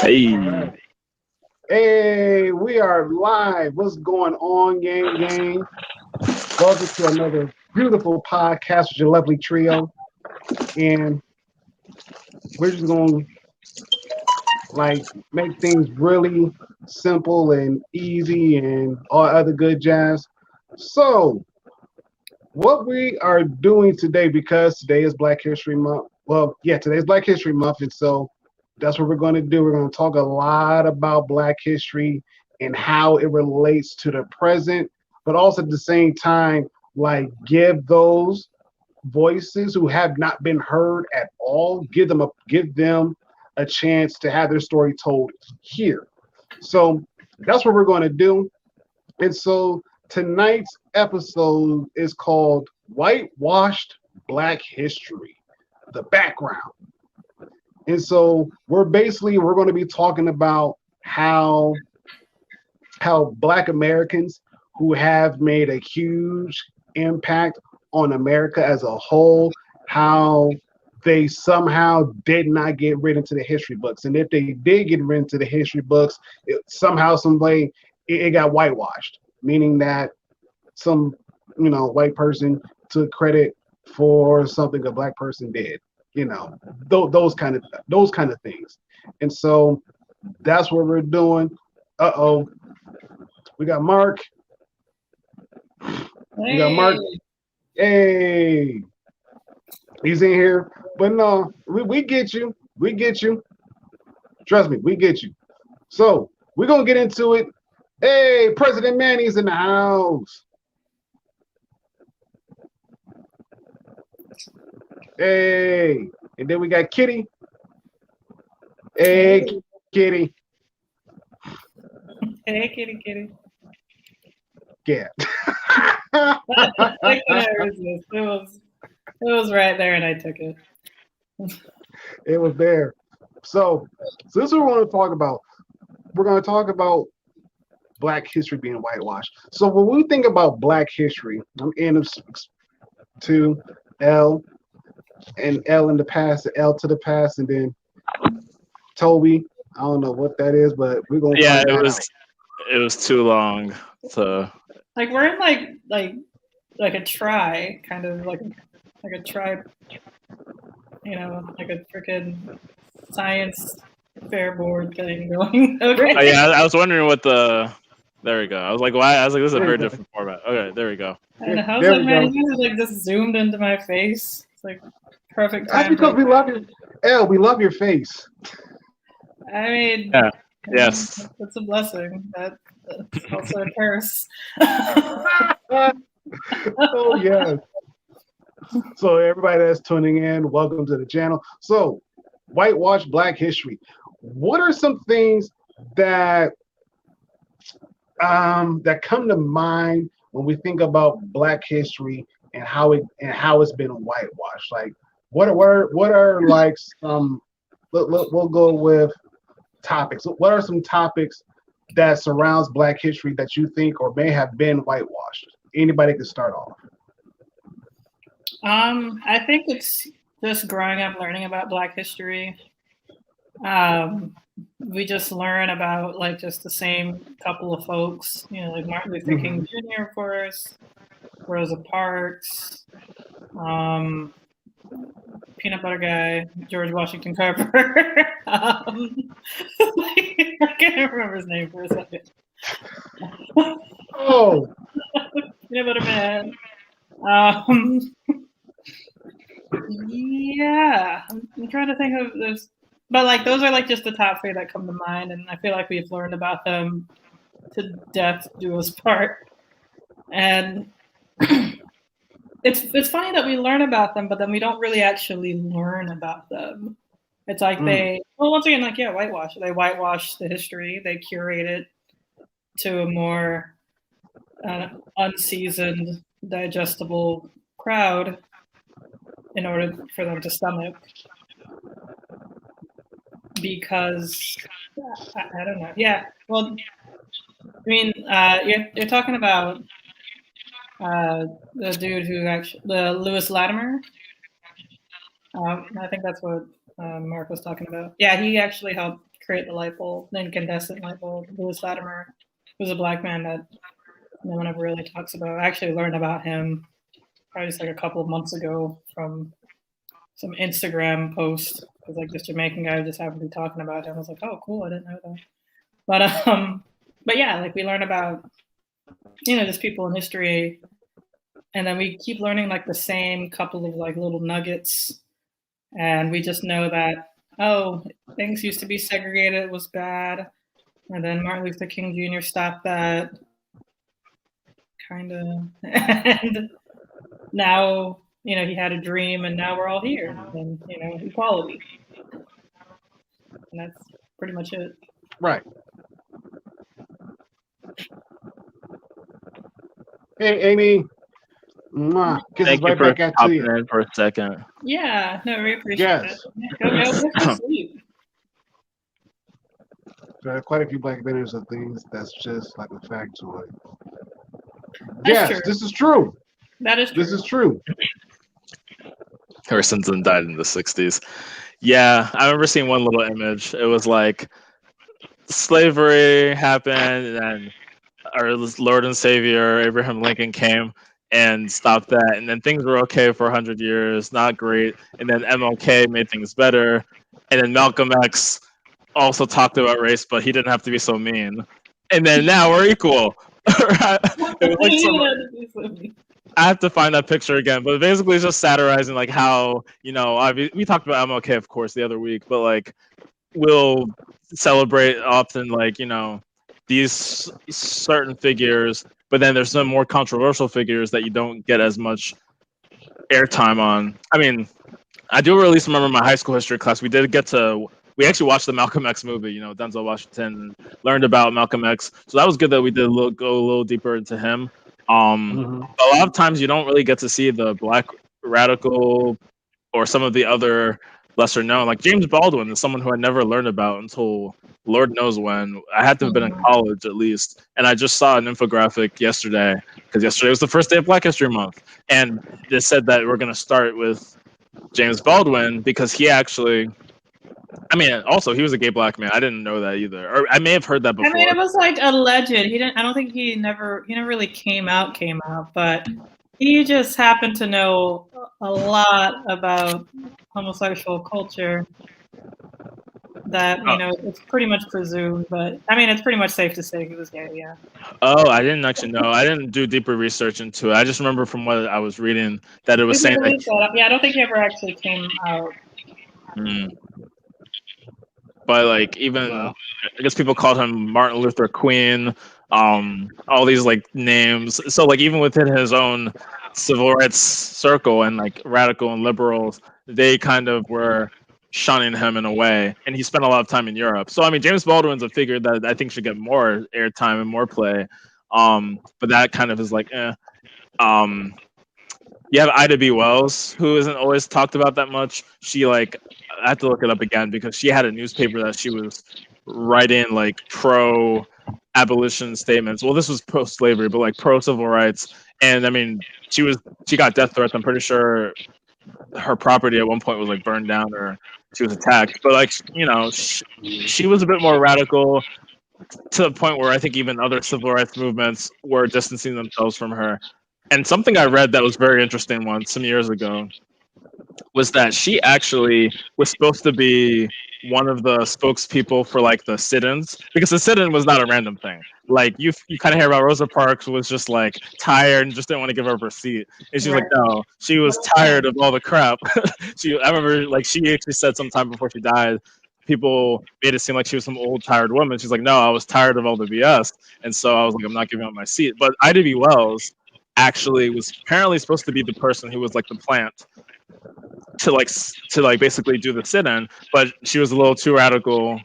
Hey, Hey, we are live. What's going on, gang? Welcome to another beautiful podcast with your lovely trio. And we're just going to make things really simple and easy and all other good jazz. So, what we are doing today, because today is Black History Month. Well, yeah, today's Black History Month, and so that's what we're going to do. We're going to talk a lot about Black history and how it relates to the present, but also at the same time, give those voices who have not been heard at all, give them a chance to have their story told here. So that's what we're going to do. And so tonight's episode is called Whitewashed Black History, the background. And so we're going to be talking about how Black Americans who have made a huge impact on America as a whole, how they somehow did not get written into the history books. And if they did get written into the history books, somehow, some way, it got whitewashed, meaning that some, white person took credit for something a Black person did. Those kind of things. And so that's what we're doing. Uh-oh. We got Mark. We got Mark. Hey, he's in here. But no, we get you. We get you. Trust me, we get you. So we're gonna get into it. Hey, President Manny's in the house. Hey, and then we got Kitty. Hey, Kitty. Hey, kitty. Yeah. I couldn't resist. It was right there, and I took it. It was there. So this is what we're going to talk about. We're going to talk about Black history being whitewashed. So when we think about Black history, I'm in to L and L in the past, L to the past, and then Toby. I don't know what that is, but we're gonna yeah, find it that was out. it was too long to. Like we're in like a try, kind of like a try, like a freaking science fair board thing going. Okay. Oh, yeah, I was wondering what the. There we go. I was like, why? I was like, this is a There you very go. different format. Okay, there we go. And how's There that we man? go. He was like just zoomed into my face. It's like perfect That's time. because we love you, L. We love your face. I mean, Yeah. Yes. that's a blessing. That's also a curse. Oh yeah. So everybody that's tuning in, welcome to the channel. So, whitewash Black history. What are some things that that come to mind when we think about Black history and how it's been whitewashed? Like, what are like some? We'll go with topics. What are some topics that surrounds Black history that you think or may have been whitewashed? Anybody can start off. I think it's just growing up learning about Black history. We just learn about like just the same couple of folks, like Martin Luther King Jr., of course, Rosa Parks, Peanut Butter Guy, George Washington Carver. I can't remember his name for a second. Oh, Peanut Butter Man. Yeah, I'm trying to think of this, but like those are like just the top three that come to mind, and I feel like we've learned about them to death do us part. And it's funny that we learn about them, but then we don't really actually learn about them. It's like once again, like whitewash. They whitewash the history. They curate it to a more unseasoned, digestible crowd in order for them to stomach, because I don't know. Yeah, well, I mean, you're talking about the dude who actually, the Lewis Latimer. I think that's what Mark was talking about. Yeah, he actually helped create the light bulb, the incandescent light bulb. Louis Latimer was a black man that no one ever really talks about. I actually learned about him probably just like a couple of months ago from some Instagram post. Because like this Jamaican guy just happened to be talking about him. I was like, oh, cool, I didn't know that. But yeah, like we learn about just people in history, and then we keep learning like the same couple of like little nuggets, and we just know that things used to be segregated, it was bad, and then Martin Luther King Jr. stopped that, kind of, and now he had a dream, and now we're all here, and equality, and that's pretty much it. Right. Hey, Amy. Kisses right back at you. In for a second. Yeah, no, we appreciate Yes. it. Go to sleep. There are quite a few black inventors of things that's just like a factoid. That's true. This is true. That is true. This is true. Harrison died in the 60s. Yeah, I remember seeing one little image. It was like slavery happened, and then our Lord and Savior Abraham Lincoln came and stopped that, and then things were okay for 100 years, not great, and then MLK made things better, and then Malcolm X also talked about race, but he didn't have to be so mean, and then now we're equal. It was like I have to find that picture again, but basically it's just satirizing like how we talked about MLK of course the other week, but like we'll celebrate often like these certain figures, but then there's some more controversial figures that you don't get as much airtime on. I mean, I do at least remember my high school history class. We actually watched the Malcolm X movie, Denzel Washington, learned about Malcolm X. So that was good that we did go a little deeper into him. A lot of times you don't really get to see the black radical or some of the other lesser known, like James Baldwin is someone who I never learned about until Lord knows when. I had to have been in college at least, and I just saw an infographic yesterday because yesterday was the first day of Black History Month, and they said that we're going to start with James Baldwin because he actually, also he was a gay black man. I didn't know that either, or I may have heard that before. It was like alleged. He didn't. I don't think he never really came out, but he just happened to know a lot about homosexual culture that it's pretty much presumed, but it's pretty much safe to say he was gay. Yeah. Oh, I didn't actually know. I didn't do deeper research into it. I just remember from what I was reading that it was saying that. Yeah, I don't think he ever actually came out. But like even I guess people called him Martin Luther Queen, all these like names. So like even within his own civil rights circle and like radical and liberals, they kind of were shunning him in a way, and he spent a lot of time in Europe. So James Baldwin's a figure that I think should get more airtime and more play. But that kind of is like you have Ida B. Wells, who isn't always talked about that much. She I have to look it up again because she had a newspaper that she was writing like pro abolition statements. Well, this was post slavery, but like pro civil rights. And she got death threats. I'm pretty sure her property at one point was like burned down or she was attacked. But like she was a bit more radical to the point where I think even other civil rights movements were distancing themselves from her. And something I read that was very interesting once some years ago was that she actually was supposed to be one of the spokespeople for like the sit-ins, because the sit-in was not a random thing. Like you kind of hear about Rosa Parks was just like tired and just didn't want to give up her seat, and she's like, no, she was tired of all the crap. I remember like she actually said sometime before she died, people made it seem like she was some old tired woman. She's like, no, I was tired of all the BS, and so I was like, I'm not giving up my seat. But Ida B. Wells actually was apparently supposed to be the person who was like the plant to basically do the sit-in, but she was a little too radical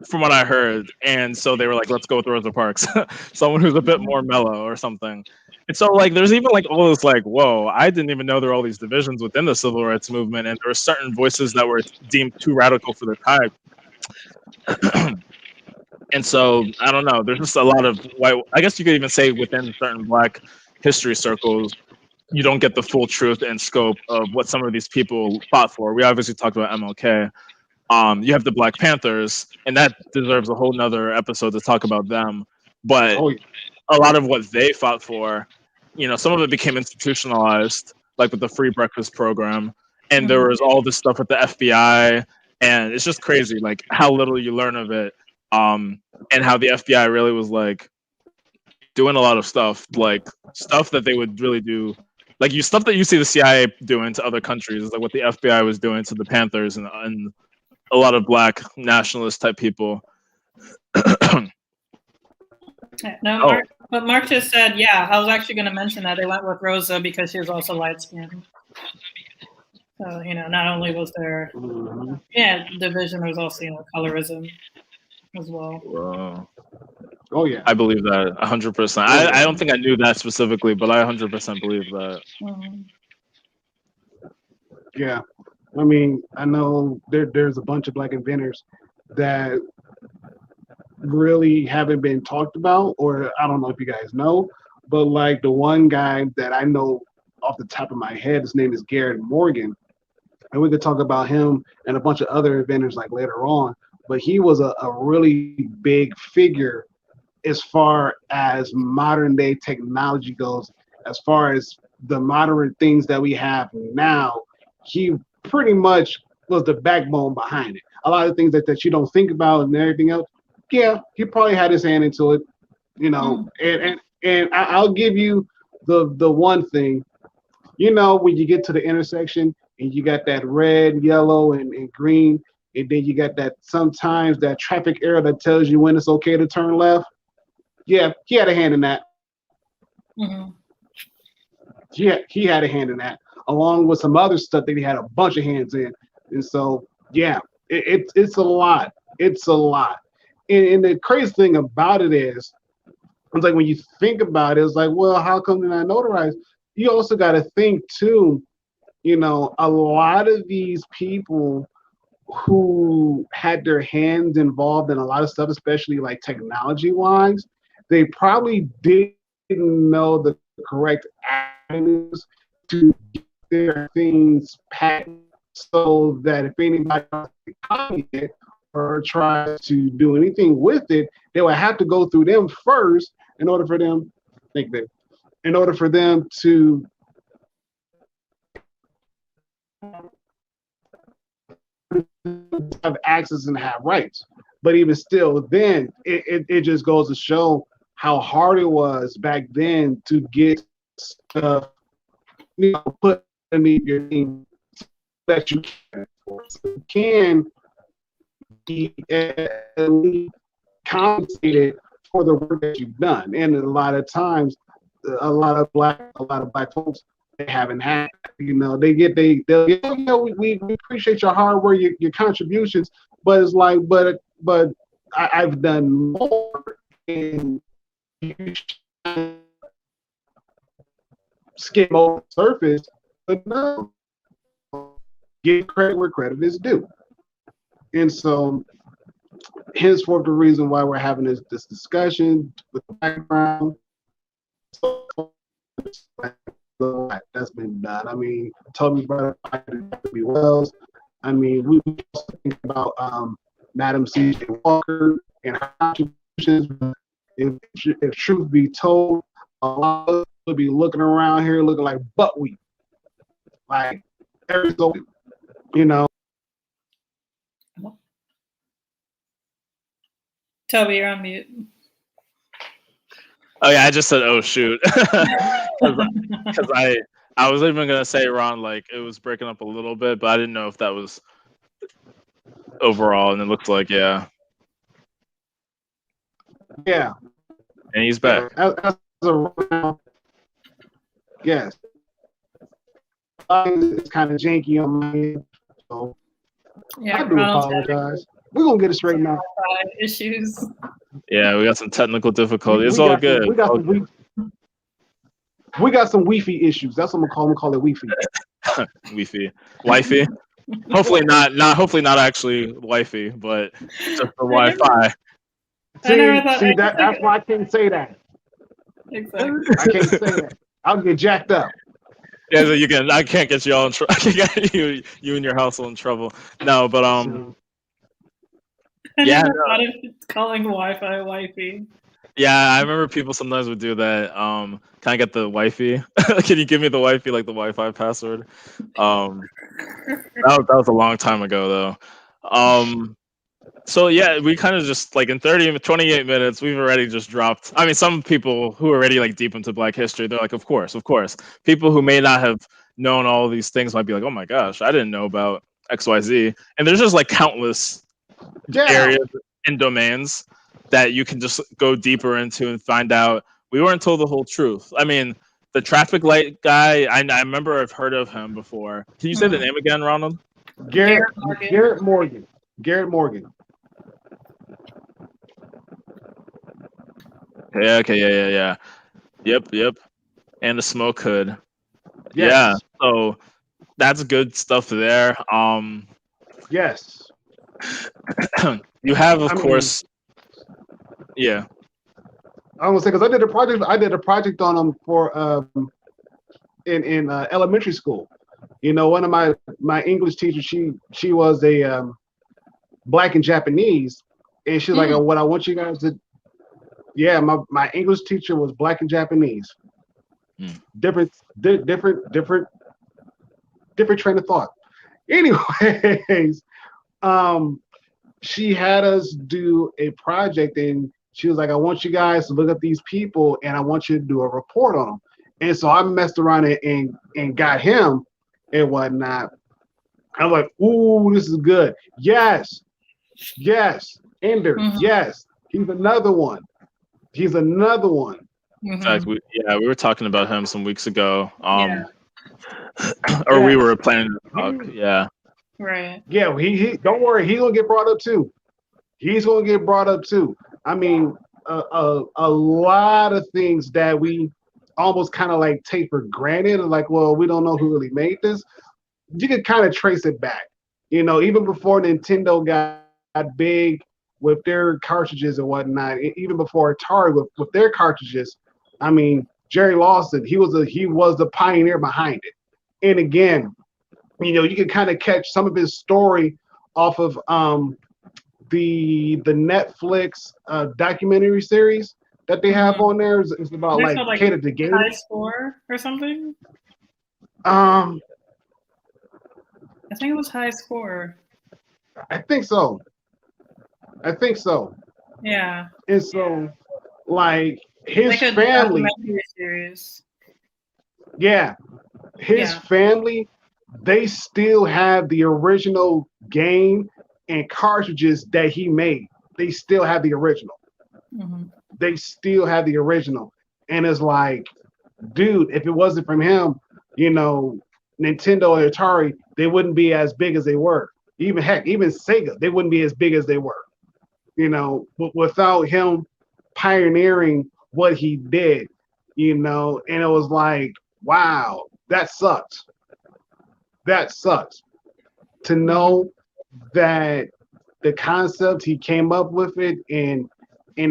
from what I heard, and so they were like, let's go with Rosa Parks, someone who's a bit more mellow or something. And so like there's even like all this like, whoa, I didn't even know there were all these divisions within the civil rights movement, and there were certain voices that were deemed too radical for their time. And so I don't know, there's just a lot of white, I guess you could even say within certain black history circles, you don't get the full truth and scope of what some of these people fought for. We obviously talked about MLK. You have the Black Panthers, and that deserves a whole nother episode to talk about them. But Oh, yeah. a lot of what they fought for, some of it became institutionalized, like with the free breakfast program, and there was all this stuff with the FBI, and it's just crazy, like how little you learn of it, and how the FBI really was like doing a lot of stuff, like stuff that they would really do, like stuff that you see the CIA doing to other countries, like what the FBI was doing to the Panthers and a lot of Black nationalist type people. No, but Mark just said, yeah, I was actually going to mention that they went with Rosa because she was also light skinned. So, not only was there, division, there was also, colorism as well. Wow. Oh, yeah. I believe that 100%. I don't think I knew that specifically, but I 100% believe that. Yeah. I mean, I know there's a bunch of Black inventors that really haven't been talked about, or I don't know if you guys know, but like the one guy that I know off the top of my head, his name is Garrett Morgan, and we could talk about him and a bunch of other inventors like later on, but he was a really big figure as far as modern day technology goes. As far as the modern things that we have now, he pretty much was the backbone behind it. A lot of things that you don't think about and everything else, yeah, he probably had his hand into it, and I'll give you the one thing, when you get to the intersection and you got that red, yellow, and green, and then you got that sometimes that traffic arrow that tells you when it's okay to turn left. Yeah, he had a hand in that. Yeah, he had a hand in that, along with some other stuff that he had a bunch of hands in. And so, yeah, it's a lot. It's a lot. And the crazy thing about it is, it's like when you think about it, it's like, well, how come they're not notarized? You also got to think too, a lot of these people who had their hands involved in a lot of stuff, especially like technology-wise, they probably didn't know the correct avenues to get their things patented, so that if anybody wants to copy it or tries to do anything with it, they would have to go through them first in order for them to have access and have rights. But even still, then it just goes to show how hard it was back then to get stuff, put in your thing that you can be at least compensated for the work that you've done. And a lot of times, a lot of black folks, they haven't had, they'll get, we appreciate your hard work, your contributions, but it's like, but I've done more, and you skim over the surface, but no, give credit where credit is due. And so, henceforth, the reason why we're having this discussion with the background that's been done. I mean, Toby brought up W. Wells. I mean, we also think about Madam C.J. Walker and her contributions. If truth be told, a lot of us will be looking around here looking like buckwheat, like every so, Toby, you're on mute. Oh yeah, I just said, oh shoot, because I was even gonna say, Ron, like it was breaking up a little bit, but I didn't know if that was overall, and it looked like yeah. And he's back. Yes, it's kind of janky on my end, so yeah, I do apologize. We're gonna get it straightened out. Issues. Yeah, we got some technical difficulties. It's all good. We got some Wi-Fi issues. That's what I'm gonna call it Wi-Fi. Wi-Fi. Hopefully not actually Wi-Fi, but just the Wi-Fi. That's why I can't say that. Exactly. I can't say that. I'll get jacked up. Yeah, so I can't get you all in trouble. You and your household in trouble. No, but So, I yeah, never no, thought of calling Wi-Fi wifey. yeah. I remember people sometimes would do that. Can I get the wifey? Can you give me the wifey, like the Wi-Fi password? Um, that was a long time ago though. So yeah, we kind of just like in 28 minutes, we've already just dropped. I mean, some people who are already like deep into Black history, they're like, of course, of course. People who may not have known all these things might be like, oh my gosh, I didn't know about XYZ. And there's just like countless yeah, areas and domains that you can just go deeper into and find out. We weren't told the whole truth. I mean, the traffic light guy, I remember I've heard of him before. Can you say the name again, Ronald? Garrett Garrett Morgan. Garrett Morgan. Garrett Morgan. Yeah, okay, yeah. Yep. And the smoke hood. Yeah. Yes. So that's good stuff there. Yes. You have, of I mean, course, yeah. I was say because I did a project. I did a project on them for in elementary school. You know, one of my English teachers, she was a black and Japanese, and she's like, what I want you guys to, yeah, my English teacher was black and Japanese. Different, different train of thought. Anyways, she had us do a project, and she was like, I want you guys to look at these people, and I want you to do a report on them. And so I messed around and got him and whatnot. I'm like, ooh, this is good. Yes. Ender. Yes. He's another one. In fact, we were talking about him some weeks ago. Yeah. Or we were planning to talk. Yeah. Right. Yeah, he don't worry, he's gonna get brought up too. I mean, a lot of things that we almost kind of like take for granted, like, well, we don't know who really made this. You can kind of trace it back. You know, even before Nintendo got big with their cartridges and whatnot, even before Atari with their cartridges, I mean, Jerry Lawson, he was the pioneer behind it. And again, you know, you can kind of catch some of his story off of the Netflix documentary series that they have on there. It's about like catered to gamers. High Score or something. I think it was High Score. I think so. Yeah. And so, like his family, series. Yeah, his family, they still have the original game and cartridges that he made. They still have the original. They still have the original. And it's like, dude, if it wasn't from him, you know, Nintendo and Atari, they wouldn't be as big as they were. Even Sega, they wouldn't be as big as they were. You know, without him pioneering what he did, you know, and it was like, wow, that sucks. To know that the concept, he came up with it and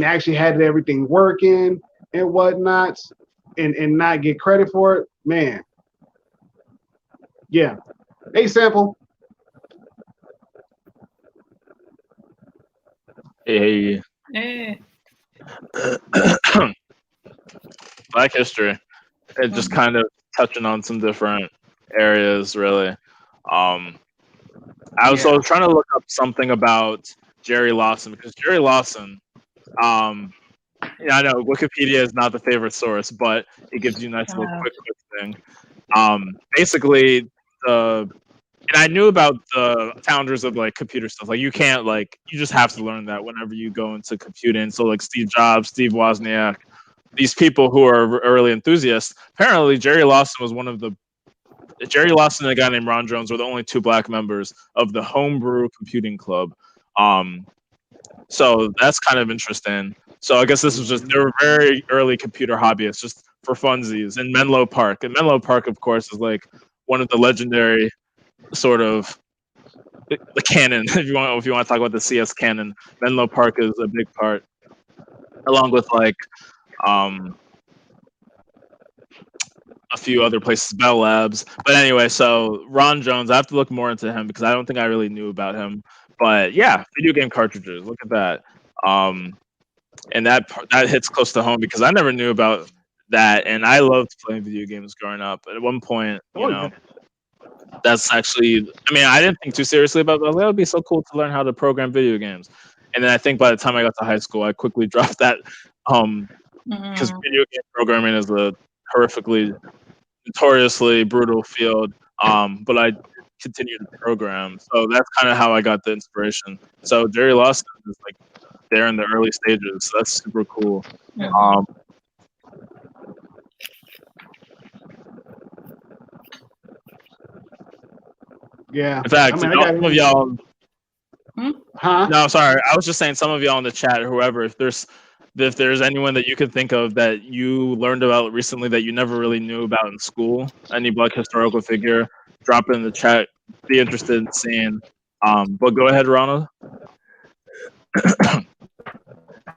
actually had everything working and whatnot, and not get credit for it, man. Yeah. Hey, Sample. Hey. Black history. It just kind of touching on some different areas, really. I was trying to look up something about Jerry Lawson, because Jerry Lawson, I know Wikipedia is not the favorite source, but it gives you a nice little quick thing. Basically, and I knew about the founders of like computer stuff. Like you can't you just have to learn that whenever you go into computing. So like Steve Jobs, Steve Wozniak, these people who are early enthusiasts. Apparently, Jerry Lawson and a guy named Ron Jones were the only two black members of the Homebrew Computing Club. So that's kind of interesting. So I guess this was they were very early computer hobbyists, just for funsies. In Menlo Park, and Menlo Park, of course, is like one of the legendary sort of the canon. If you want to talk about the CS canon, Menlo Park is a big part, along with like a few other places, Bell Labs. But anyway, so Ron Jones, I have to look more into him because I don't think I really knew about him. But yeah, video game cartridges. Look at that. And that hits close to home because I never knew about that, and I loved playing video games growing up. At one point, that's actually. I mean, I didn't think too seriously about that. That would be so cool to learn how to program video games. And then I think by the time I got to high school, I quickly dropped that because video game programming is a horrifically, notoriously brutal field. But I continued to program, so that's kind of how I got the inspiration. So Jerry Lawson is like there in the early stages. So that's super cool. Yeah. In fact, some of y'all. Huh? No, sorry. I was just saying some of y'all in the chat or whoever, if there's anyone that you could think of that you learned about recently that you never really knew about in school, any Black historical figure, drop it in the chat. Be interested in seeing. But go ahead, Ronald.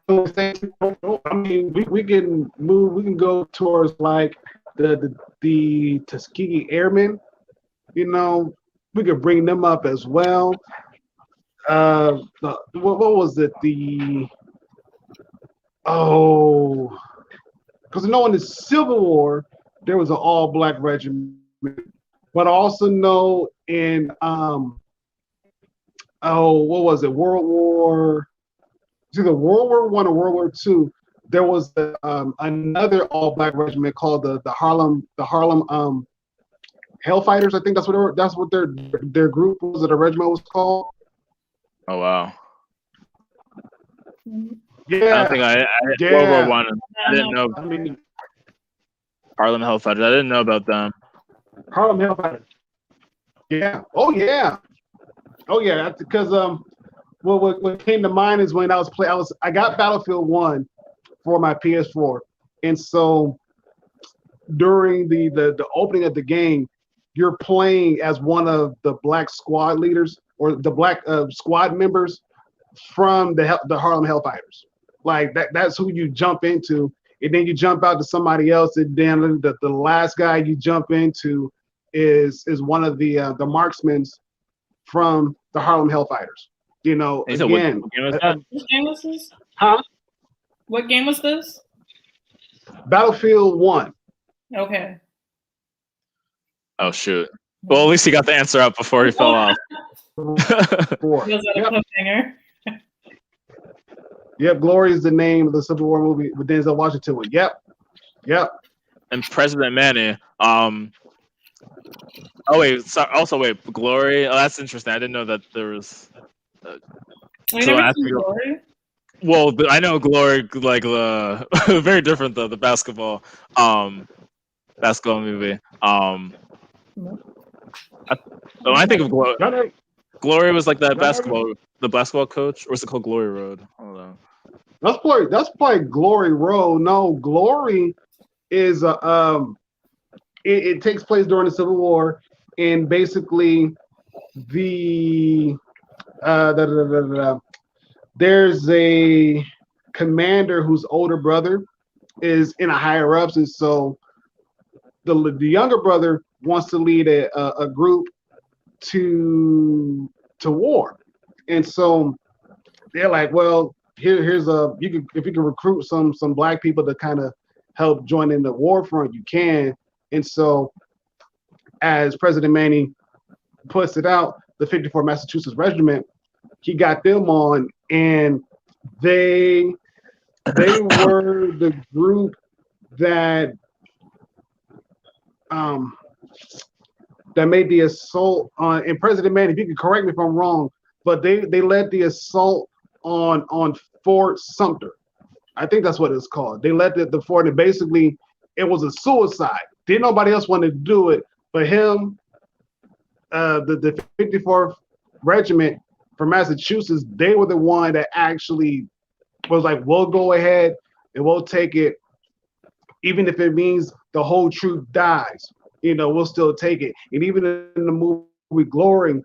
I mean, we can move. We can go towards like the Tuskegee Airmen. You know, we could bring them up as well. What was it? Because in the Civil War there was an all-black regiment, but I also know in what was it? World War. It's either World War I or World War II. There was another all-black regiment called the Harlem Hellfighters. I think that's what their group was, or the regiment was called. Oh wow! Yeah, I think World War I. I didn't know. I mean, Harlem Hellfighters. I didn't know about them. Harlem Hellfighters. Yeah. Oh yeah. Because what came to mind is when I got Battlefield 1 for my PS4, and so during the opening of the game, you're playing as one of the black squad leaders or the black squad members from the Harlem Hellfighters. Like that's who you jump into, and then you jump out to somebody else, and then the last guy you jump into is one of the marksmen from the Harlem Hellfighters. You know, again. What game was this? Huh? What game was this? Battlefield 1. Okay. Oh shoot. Well, at least he got the answer out before he fell off. Was that a cliffhanger? Yep, Glory is the name of the Civil War movie with Denzel Washington. Yep. And President Manny. Oh wait, wait, Glory. Oh, that's interesting. I didn't know that there was. Glory? Well, I know Glory, like very different though. The basketball movie. I think of Glory was like that the basketball coach, or is it called Glory Road? I don't know. That's probably Glory Road. No, Glory is it takes place during the Civil War, and basically there's a commander whose older brother is in a higher ups, and so the younger brother wants to lead a group to war, and so they're like, well, here's if you can recruit some black people to kind of help join in the war front, you can. And so, as President Manny puts it out, the 54th Massachusetts Regiment, he got them on, and they were the group that made the assault on. And President Manny, if you can correct me if I'm wrong, but they led the assault on Fort Sumter. I think that's what it's called. They led the fort, and basically it was a suicide. Didn't nobody else want to do it but him. The 54th Regiment from Massachusetts, they were the one that actually was like, we'll go ahead and we'll take it, even if it means the whole troop dies. We'll still take it. And even in the movie Glory,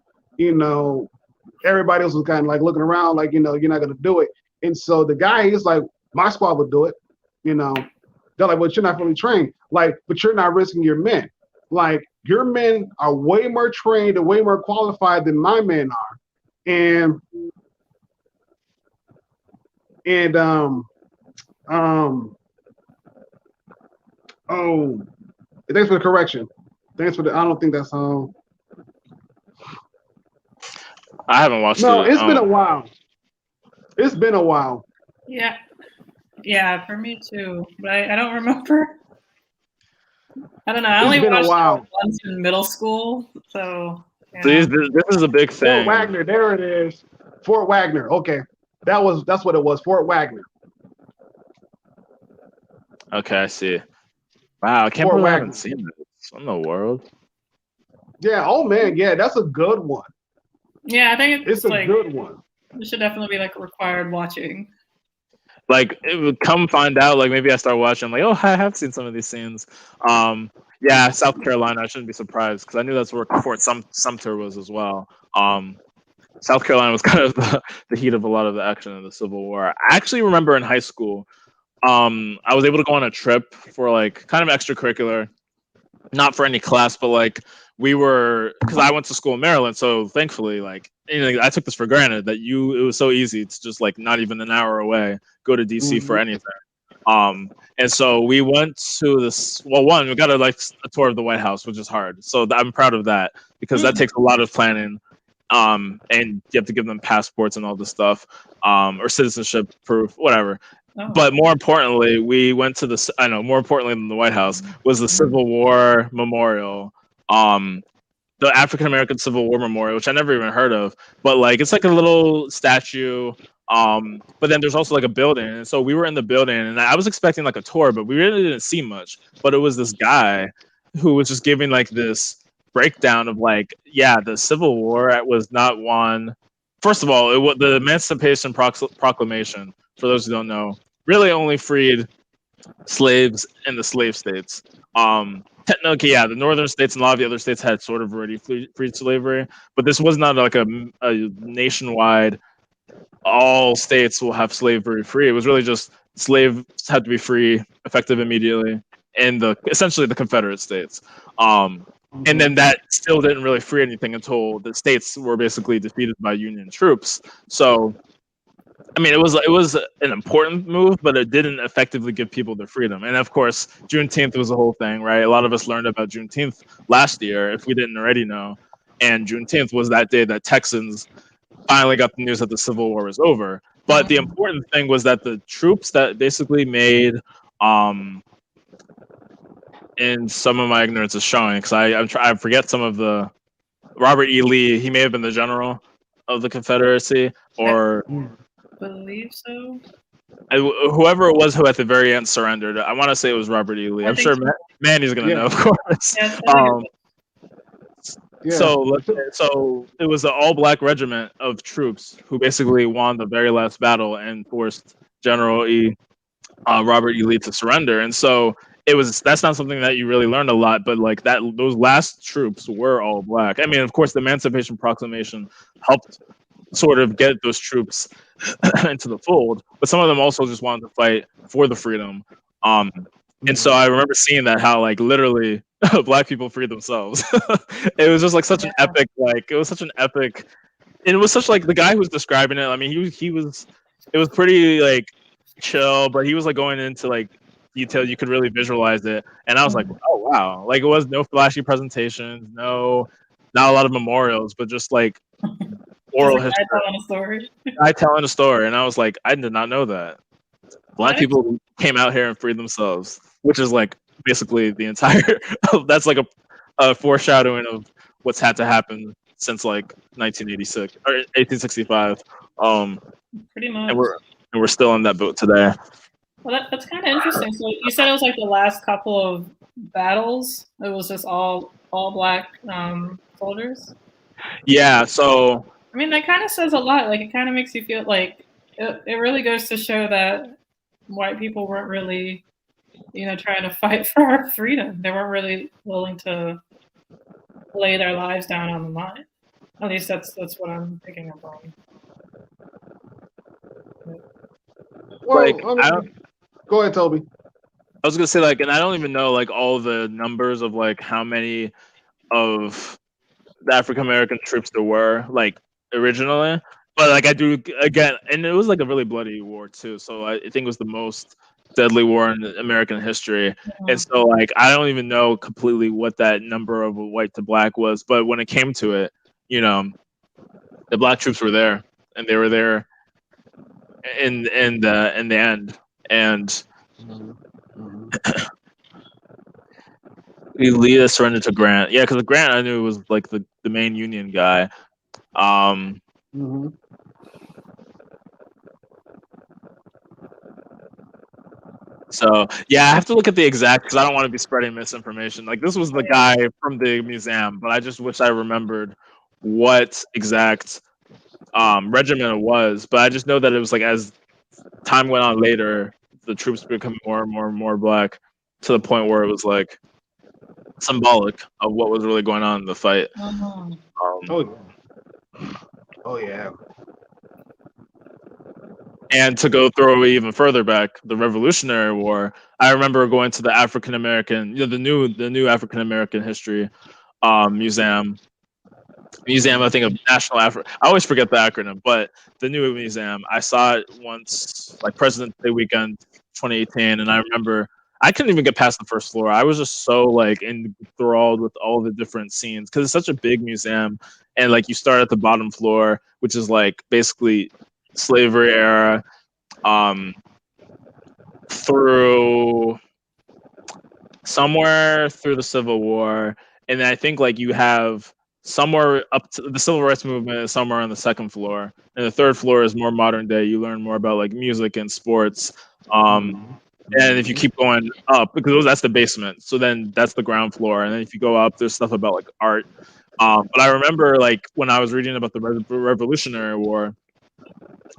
everybody else was kind of like looking around like, you're not going to do it. And so the guy is like, my squad would do it. They're like, well, you're not fully trained. Like, but you're not risking your men. Like, your men are way more trained and way more qualified than my men are. And oh, thanks for the correction. Thanks for the. I don't think that's I haven't watched No, it. it's been a while. It's been a while. Yeah, for me too. But I don't remember. I don't know. I It's only been a watched while. it once in middle school, so This is a big Fort thing. Wagner, there it is. Fort Wagner. Okay, that's what it was. Fort Wagner. Okay, I see. Wow, I can't Fort believe I Wagner. haven't seen this. What in the world? Yeah. Oh man. Yeah, that's a good one. yeah, I think It's it's a like good one. it should definitely be like required watching. Like, it would come find out, like, maybe I start watching, I'm like, oh, I have seen some of these scenes. Yeah, South Carolina, I shouldn't be surprised, because I knew that's where Fort Sumter was as well. South Carolina was kind of the heat of a lot of the action in the Civil War. I actually remember in high school, I was able to go on a trip for, like, kind of extracurricular, not for any class, but like because I went to school in Maryland, so thankfully, like, I took this for granted that it was so easy to just, like, not even an hour away go to DC for anything. And so we went to this. Well, one, we got a tour of the White House, which is hard. So I'm proud of that because that takes a lot of planning. And you have to give them passports and all this stuff, or citizenship proof, whatever. Oh. But more importantly, we went to more importantly than the White House was the Civil War Memorial, the African American Civil War Memorial, which I never even heard of. But like, it's like a little statue. But then there's also like a building, and so we were in the building, and I was expecting like a tour, but we really didn't see much. But it was this guy who was just giving like this breakdown of like, yeah, the Civil War was not won. First of all, the Emancipation Proclamation, for those who don't know, really only freed slaves in the slave states. Technically, yeah, the northern states and a lot of the other states had sort of already freed slavery, but this was not like a nationwide, all states will have slavery free. It was really just slaves had to be free, effective immediately, in essentially the Confederate States. And then that still didn't really free anything until the states were basically defeated by Union troops. So, I mean, it was an important move, but it didn't effectively give people their freedom. And of course, Juneteenth was the whole thing, right? A lot of us learned about Juneteenth last year, if we didn't already know. And Juneteenth was that day that Texans finally got the news that the Civil War was over. But the important thing was that the troops that basically made, and some of my ignorance is showing because I forget some of the Robert E. Lee. He may have been the general of the Confederacy, or I believe so. Whoever it was who at the very end surrendered. I want to say it was Robert E. Lee. I'm sure Manny's gonna know, of course. Yeah. So it was an all-black regiment of troops who basically won the very last battle and forced General Robert E. Lee to surrender. And so that's not something that you really learned a lot, but like those last troops were all black. I mean, of course, the Emancipation Proclamation helped sort of get those troops into the fold, but some of them also just wanted to fight for the freedom. And so I remember seeing that, how like literally black people freed themselves. It was just like such an epic, like it was such an epic, and it was such like the guy who was describing it. I mean, it was pretty like chill, but he was like going into like detail. You could really visualize it, and I was like, oh wow, like it was no flashy presentations, not a lot of memorials, but just like oral history. I telling a story, and I was like, I did not know that black people came out here and freed themselves, which is like basically the entire. That's like a foreshadowing of what's had to happen since like 1986 or 1865. Pretty much. And we're still in that boat today. Well, that's kind of interesting. So you said it was like the last couple of battles. It was just all black soldiers. Yeah. So I mean, that kind of says a lot. Like, it kind of makes you feel like it really goes to show that white people weren't really, trying to fight for our freedom. They weren't really willing to lay their lives down on the line. At least that's what I'm picking up on. Well, go ahead, Toby. I was gonna say like, and I don't even know like all the numbers of like how many of the African American troops there were like originally, but like I do again, and it was like a really bloody war too. So I think it was the most deadly war in American history, and so like I don't even know completely what that number of white to black was, but when it came to it, you know, the black troops were there, and they were there in the end, and Leah surrendered to Grant. Yeah, because Grant I knew was like the main Union guy. Mm-hmm. So yeah, I have to look at the exact because I don't want to be spreading misinformation. Like this was the guy from the museum, but I just wish I remembered what exact regiment it was. But I just know that it was like as time went on later, the troops become more and more and more black to the point where it was like symbolic of what was really going on in the fight. Mhm. Oh yeah. Oh yeah. And to go throw even further back, the Revolutionary War. I remember going to the African American, the new African American history museum. I think of National Afro. I always forget the acronym, but the new museum. I saw it once, like President's Day weekend, 2018, and I remember I couldn't even get past the first floor. I was just so like enthralled with all the different scenes because it's such a big museum, and like you start at the bottom floor, which is like basically slavery era, um, through somewhere through the Civil War, and then I think like you have somewhere up to the Civil Rights Movement is somewhere on the second floor, and the third floor is more modern day. You learn more about like music and sports. And if you keep going up, because that's the basement, so then that's the ground floor, and then if you go up, there's stuff about like art. But I remember like when I was reading about the Revolutionary War,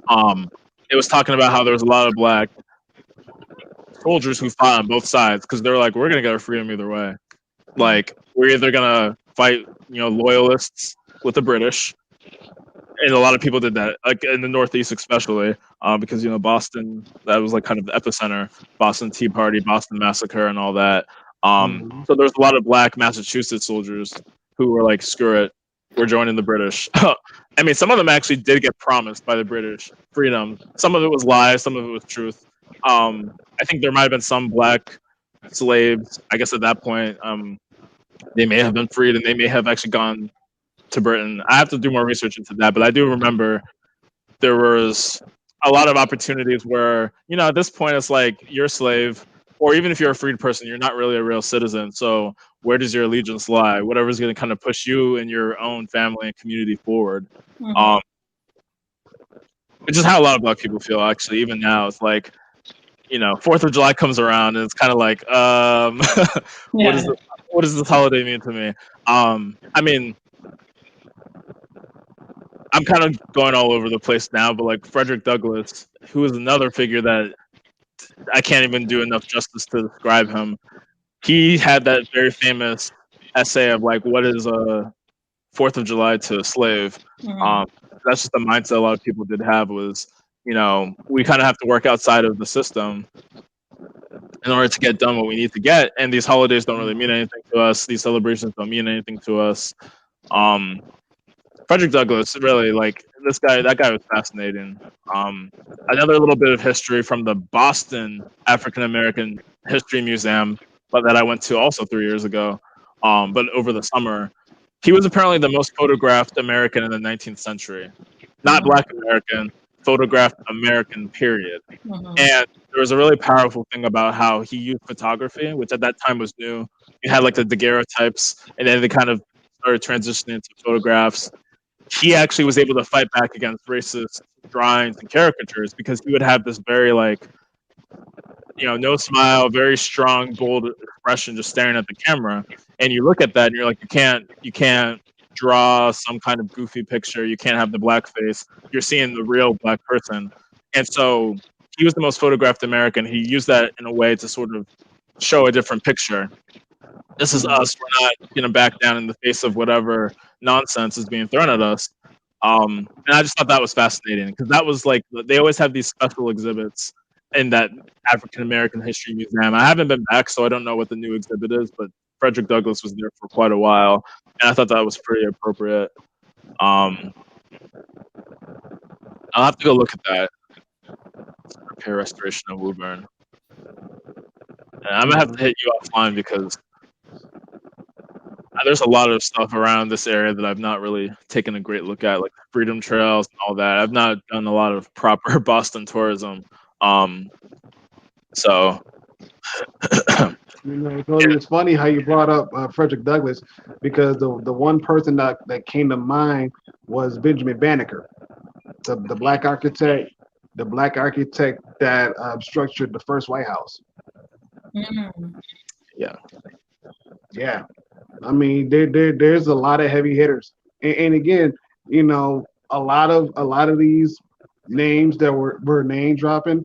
it was talking about how there was a lot of black soldiers who fought on both sides because they're like, we're gonna get our freedom either way. Like we're either gonna fight, loyalists with the British, and a lot of people did that, like in the Northeast especially, because Boston, that was like kind of the epicenter, Boston Tea Party, Boston Massacre, and all that. So there's a lot of black Massachusetts soldiers who were like, screw it, we're joining the British. I mean, some of them actually did get promised by the British freedom. Some of it was lies, some of it was truth. I think there might have been some black slaves, I guess at that point, they may have been freed and they may have actually gone to Britain. I have to do more research into that, but I do remember there was a lot of opportunities where, at this point it's like you're a slave, or even if you're a freed person, you're not really a real citizen. So where does your allegiance lie? Whatever's going to kind of push you and your own family and community forward. Mhm. Which is how a lot of black people feel actually. Even now, it's like, 4th of July comes around and it's kind of like, what Yeah. is what does this holiday mean to me? I mean, I'm kind of going all over the place now, but like Frederick Douglass, who is another figure that I can't even do enough justice to describe him. He had that very famous essay of like, what is a 4th of July to a slave? Mhm. That's just the mindset a lot of people did have was, we kind of have to work outside of the system in order to get done what we need to get. And these holidays don't really mean anything to us. These celebrations don't mean anything to us. Frederick Douglass, really, like that guy was fascinating. Another little bit of history from the Boston African American History Museum, but that I went to also 3 years ago. But over the summer, he was apparently the most photographed American in the 19th century, not Mhm. Black American, photographed American, period. Mhm. And there was a really powerful thing about how he used photography, which at that time was new. You had like the daguerreotypes, and then they kind of started transitioning into photographs. He actually was able to fight back against racist drawings and caricatures because he would have this very like, no smile, very strong, bold expression, just staring at the camera. And you look at that and you're like, you can't draw some kind of goofy picture. You can't have the black face. You're seeing the real black person. And so he was the most photographed American. He used that in a way to sort of show a different picture. This is us. We're not going to back down in the face of whatever nonsense is being thrown at us. And I just thought that was fascinating because that was like they always have these special exhibits in that African American History Museum. I haven't been back, so I don't know what the new exhibit is, but Frederick Douglass was there for quite a while, and I thought that was pretty appropriate. I'll have to go look at that. Repair restoration of Woburn. And I'm gonna have to hit you offline because there's a lot of stuff around this area that I've not really taken a great look at, like Freedom Trails and all that. I've not done a lot of proper Boston tourism. So It's funny how you brought up Frederick Douglass, because the one person that came to mind was Benjamin Banneker, the black architect, that structured the first White House. Yeah. I mean, there's a lot of heavy hitters, and again, a lot of these names that were name dropping,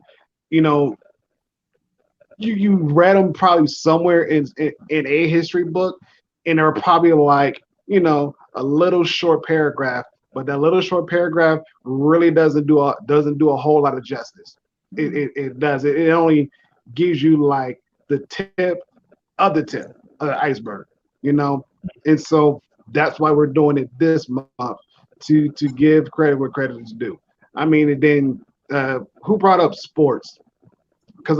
you read them probably somewhere in a history book, and they're probably like a little short paragraph, but that little short paragraph really doesn't do a whole lot of justice. It does. It only gives you like the tip of the iceberg, and so that's why we're doing it this month, to give credit where credit is due. I mean, and then who brought up sports? Because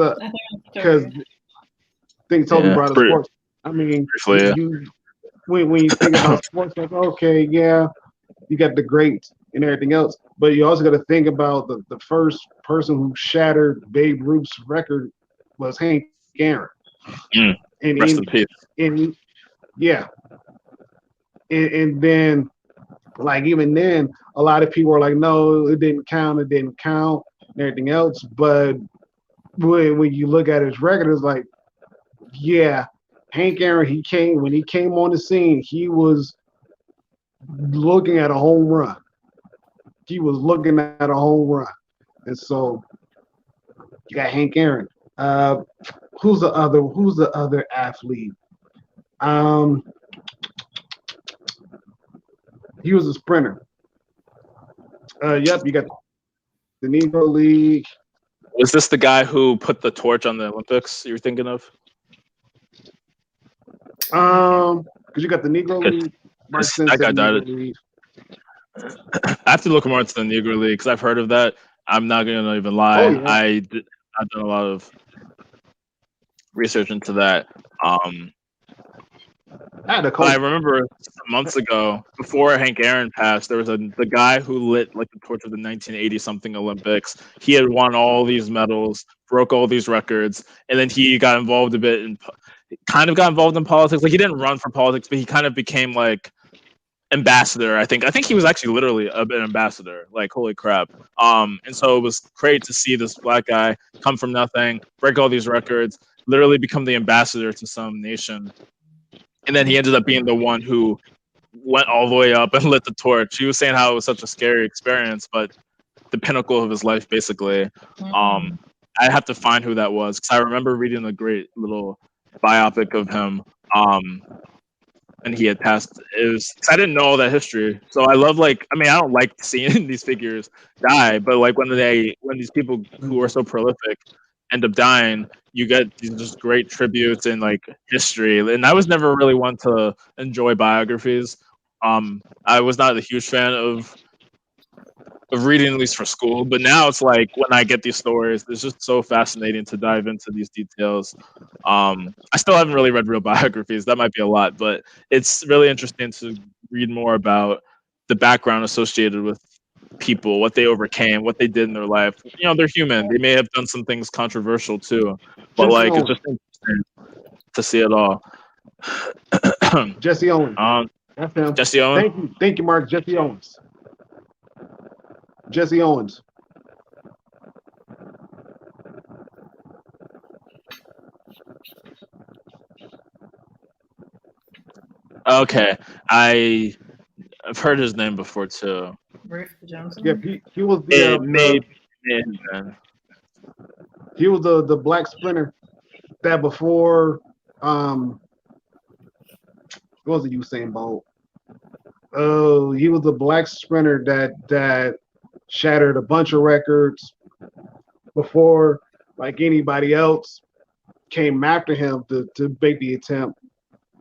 things Toby brought up sports. I mean, when you think about sports, like, okay, yeah, you got the greats and everything else, but you also got to think about the first person who shattered Babe Ruth's record was Hank Aaron. Rest in peace. And then, like, even then, a lot of people were like, no, it didn't count, and everything else. But when you look at his record, it's like, yeah, Hank Aaron, when he came on the scene, he was looking at a home run. And so you got Hank Aaron. Who's the other athlete? He was a sprinter. Yep, you got the Negro League. Was this the guy who put the torch on the Olympics you're thinking of? Because you got the Negro League. That guy died. I have to look more into the Negro League because I've heard of that. I'm not gonna even lie. Oh, yeah. I've done a lot of research into that. I remember months ago, before Hank Aaron passed, there was the guy who lit like the torch of the 1980 something Olympics. He had won all these medals, broke all these records, and then he got involved a bit in politics. Like, he didn't run for politics, but he kind of became like ambassador. I think he was actually literally an ambassador. Like, holy crap. And so it was great to see this black guy come from nothing, break all these records, literally become the ambassador to some nation. And then he ended up being the one who went all the way up and lit the torch. He was saying how it was such a scary experience, but the pinnacle of his life, basically. I have to find who that was, because I remember reading a great little biopic of him. And he had passed. I didn't know all that history, so I love, I don't like seeing these figures die, but like when these people who are so prolific end up dying, you get these just great tributes and like history. And I was never really one to enjoy biographies. I was not a huge fan of reading, at least for school, but now it's like when I get these stories, it's just so fascinating to dive into these details. I still haven't really read real biographies. That might be a lot, but it's really interesting to read more about the background associated with people, what they overcame, what they did in their life. They're human. They may have done some things controversial too, but it's just interesting to see it all. Jesse Owens. That's him. Jesse Owens. Thank you, Mark. Jesse Owens. Jesse Owens. Okay, I've heard his name before too. Ruth Johnson. Yeah, he was he was the black sprinter that before what was it, Usain Bolt? Oh, he was the black sprinter that shattered a bunch of records before like anybody else, came after him to make the attempt.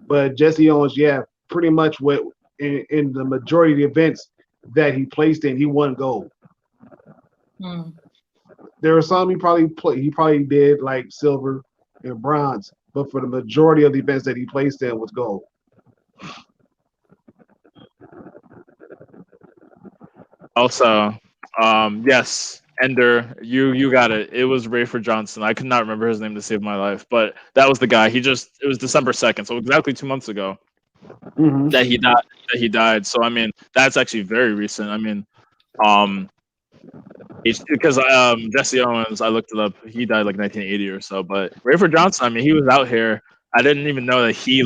But Jesse Owens, yeah, pretty much what in the majority of the events that he placed in, he won gold. Hmm. There were some he probably did like silver and bronze, but for the majority of the events that he placed in was gold. Also, yes, Ender, you got it. It was Rayford Johnson. I could not remember his name to save my life, but that was the guy. It was December 2nd, so exactly 2 months ago Mm-hmm. that he died. That he died. So I mean, that's actually very recent. I mean, um, because Jesse Owens, I looked it up. He died like 1980 or so. But Rayford Johnson, I mean, he was out here. I didn't even know that he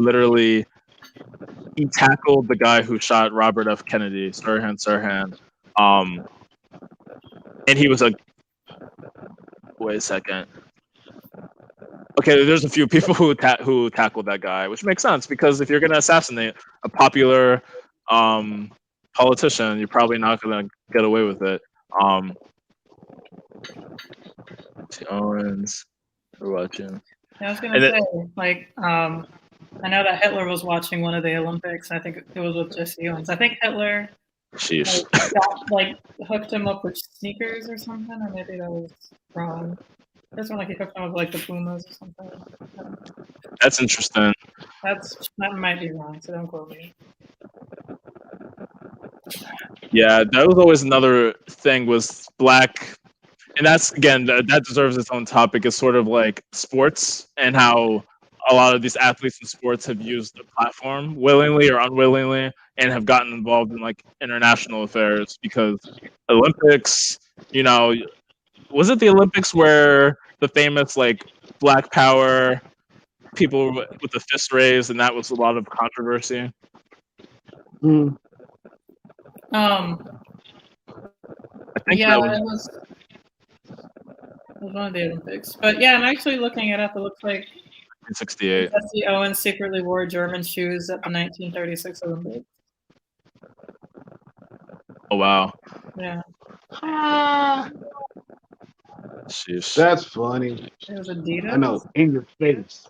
tackled the guy who shot Robert F. Kennedy, Sirhan. Um, and he was a wait a second. Okay, there's a few people who tackled that guy, which makes sense because if you're going to assassinate a popular politician, you're probably not going to get away with it. Owens, we're watching. Yeah, I was gonna And say, like, I know that Hitler was watching one of the Olympics. I think it was with Jesse Owens. I think Hitler sheesh. like hooked him up with sneakers or something, or maybe that was wrong. This one, like, he hooked him up with like the Pumas or something. That's interesting. That might be wrong, so don't quote me. Yeah, that was always another thing was black, and that's again that deserves its own topic. Is sort of like sports and how a lot of these athletes in sports have used the platform willingly or unwillingly and have gotten involved in like international affairs because Olympics, you know, was it the Olympics where the famous like Black Power people with the fist raised and that was a lot of controversy? Mm. Um, I think yeah, that was it was one of the Olympics. But yeah, I'm actually looking it up. It looks like 1968. Jesse Owens secretly wore German shoes at the 1936 Olympics. Oh wow. Yeah, Sheesh. That's funny. it was Adidas. I know, in your face.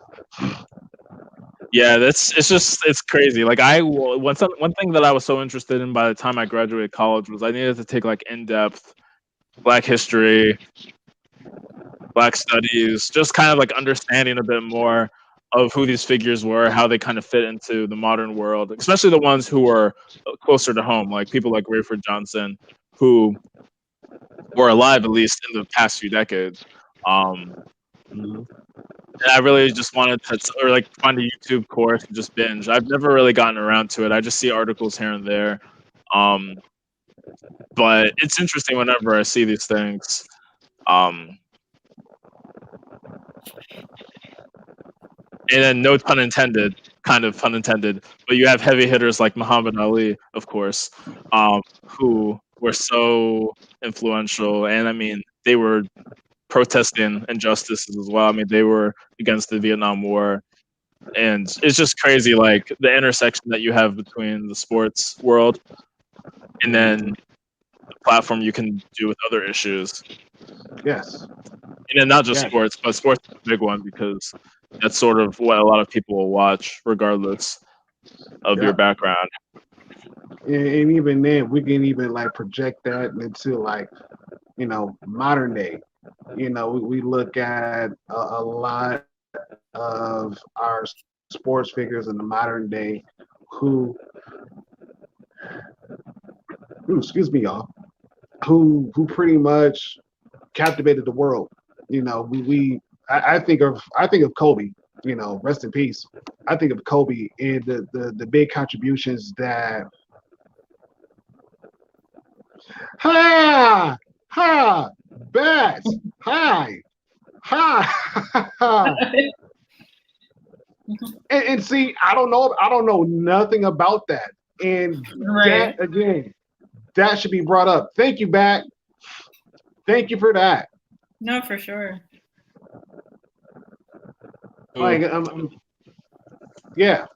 Yeah, it's crazy. Like one thing that I was so interested in by the time I graduated college was I needed to take like in-depth Black history, Black studies, just kind of like understanding a bit more of who these figures were, how they kind of fit into the modern world, especially the ones who were closer to home, like people like Rayford Johnson, who were alive at least in the past few decades. Mm-hmm. And I really just wanted to, or like find a YouTube course and just binge. I've never really gotten around to it. I just see articles here and there. Um, but it's interesting whenever I see these things. And then no pun intended, kind of pun intended, but you have heavy hitters like Muhammad Ali, of course, who were so influential. And I mean, they were protesting injustices as well. I mean, they were against the Vietnam War. And it's just crazy, like the intersection that you have between the sports world and then the platform you can do with other issues. Yes. And then not just Yes. sports, but sports is a big one because that's sort of what a lot of people will watch, regardless of your Yeah. background. And even then, we can even like project that into like, modern day. We look at a lot of our sports figures in the modern day who, excuse me, y'all, who pretty much captivated the world. I think of Kobe. Rest in peace. I think of Kobe and the big contributions that bats hi and see I don't know nothing about that, and Right. that again that should be brought up. Thank you, Bat. Thank you for that. No, for sure. Like yeah.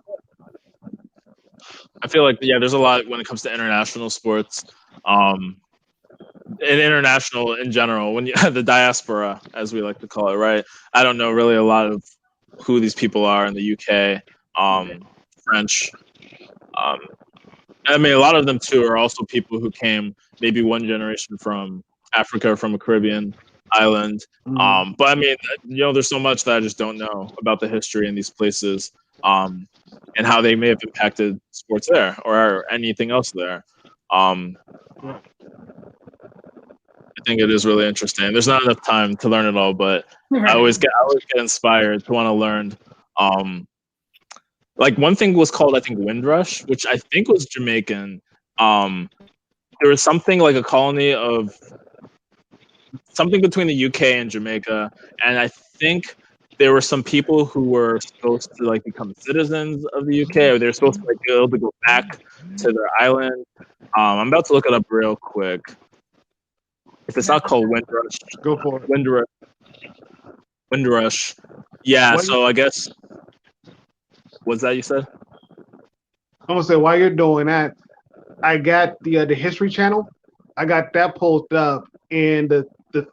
I feel like there's a lot when it comes to international sports. and international in general. When you the diaspora, as we like to call it, right? I don't know really a lot of who these people are in the UK, French. I mean, a lot of them too are also people who came maybe one generation from Africa, from a Caribbean island. But I mean, there's so much that I just don't know about the history in these places, and how they may have impacted sports there or anything else there. I think it is really interesting. There's not enough time to learn it all, but I always get inspired to want to learn. Like one thing was called, I think, Windrush, which I think was Jamaican. There was something like a colony of something between the UK and Jamaica, and I think there were some people who were supposed to like become citizens of the UK, or they're supposed to like be able to go back to their island. I'm about to look it up real quick. If it's not called Windrush, Go for it. Windrush. Yeah, so I guess. What's that you said? I'm gonna say while you're doing that, I got the History Channel. I got that pulled up, and the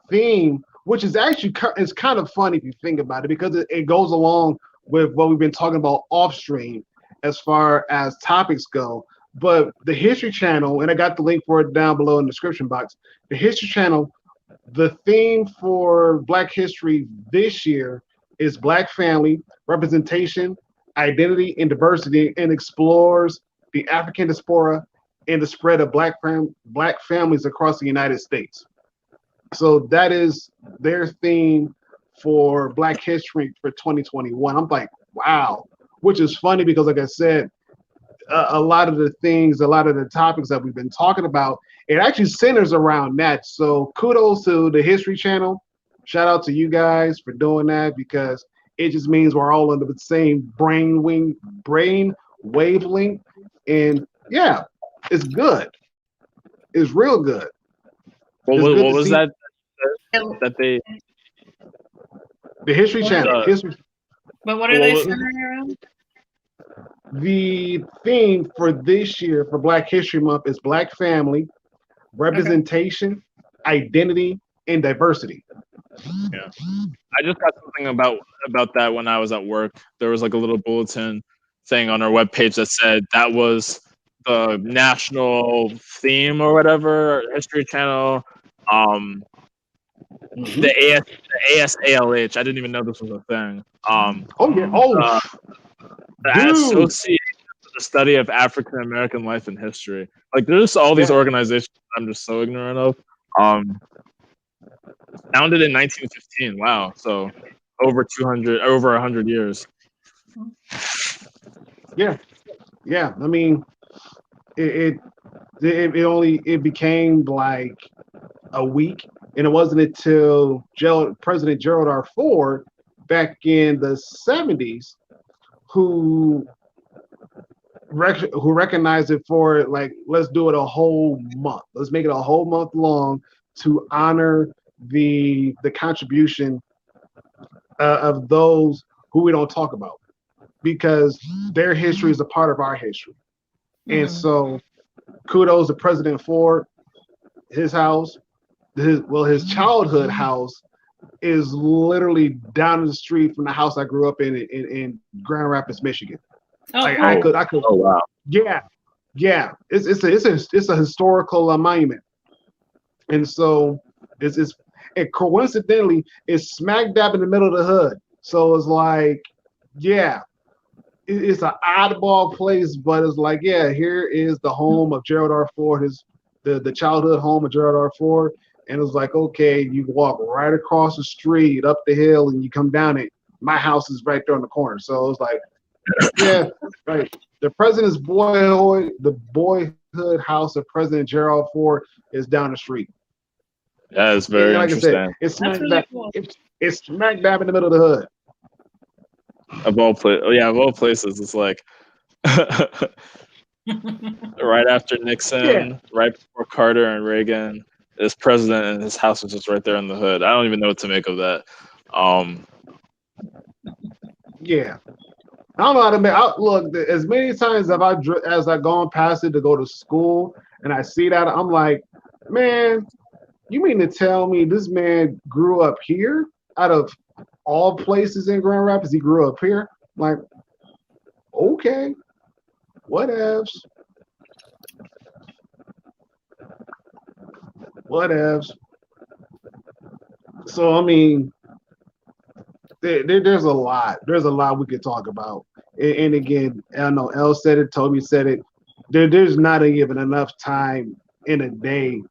theme, which is actually it's kind of funny if you think about it, because it goes along with what we've been talking about off stream as far as topics go. But the History Channel, and I got the link for it down below in the description box. The History Channel, the theme for Black History this year is Black family, representation, identity, and diversity, and explores the African diaspora and the spread of Black families across the United States. So that is their theme for Black History for 2021. I'm like, wow, which is funny because, like I said, a lot of the things, a lot of the topics that we've been talking about, it actually centers around that. So kudos to the History Channel. Shout out to you guys for doing that, because it just means we're all under the same brain wavelength. And yeah, it's good. It's real good. What was that they? The History Channel. But what are they centering around? The theme for this year for Black History Month is Black family, representation, identity, and diversity. Yeah, I just got something about that when I was at work. There was like a little bulletin thing on our webpage that said that was the national theme or whatever. History Channel, the ASALH. I didn't even know this was a thing. The Association for the Study of African American Life and History. Like, there's all these organizations I'm just so ignorant of. Founded in 1915. Wow, so over 100 years. Yeah. I mean, it became like a week, and it wasn't until President Gerald R. Ford back in the 70s who recognized it for, like, let's do it a whole month. Let's make it a whole month long to honor the contribution of those who we don't talk about, because their history is a part of our history. And so kudos to President Ford. His house, his childhood house is literally down the street from the house I grew up in Grand Rapids, Michigan. I could. Oh wow. Yeah. It's a historical monument, and so it coincidentally is smack dab in the middle of the hood. So it's like, it's an oddball place, but it's like, here is the home of Gerald R. Ford, the childhood home of Gerald R. Ford. And it was like, okay, you walk right across the street, up the hill, and you come down it. My house is right there on the corner. So it was like, right. The president's the boyhood house of President Gerald Ford is down the street. Yeah, it's very interesting. I said, it's smack dab in the middle of the hood. Of all places, it's like right after Nixon, right before Carter and Reagan. This president and his house was just right there in the hood. I don't even know what to make of that. I don't know how to make. Look, as many times as I've gone past it to go to school, and I see that, I'm like, man, You mean to tell me this man grew up here? Out of all places in Grand Rapids, he grew up here? Like, okay, whatevs. Whatevs. So, I mean, there's a lot. There's a lot we could talk about. And again, I don't know, Elle said it, Toby said it. There's not even enough time in a day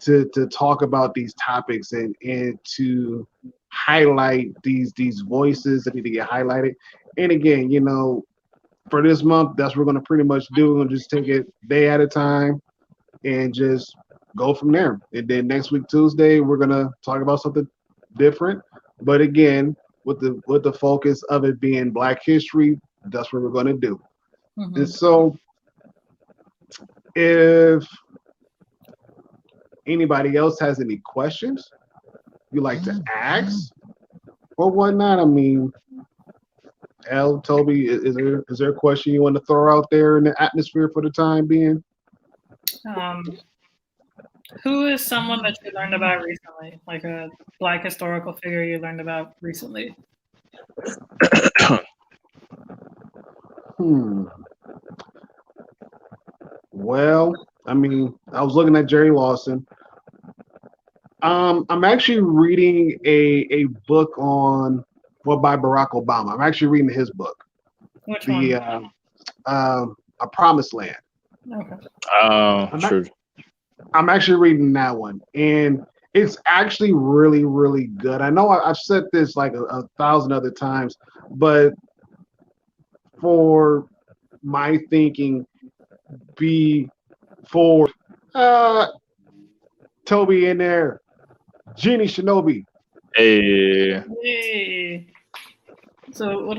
to talk about these topics and to highlight these voices that need to get highlighted. And again, you know, for this month, that's what we're gonna pretty much do. We're gonna just take it day at a time and just go from there. And then next week Tuesday, we're gonna talk about something different. But again, with the focus of it being Black History, that's what we're gonna do. And so if anybody else has any questions you like to ask or whatnot, I mean, Elle, Toby, is there a question you want to throw out there in the atmosphere for the time being? Who is someone that you learned about recently, like a Black historical figure you learned about recently? Well, I mean, I was looking at Jerry Lawson. I'm actually reading a book by Barack Obama. I'm actually reading his book. Which one? A Promised Land. Okay. Oh, true. I'm actually reading that one, and it's actually really, really good. I know I've said this like a thousand other times, but for my thinking, before Toby in there, Genie Shinobi. Hey. So what?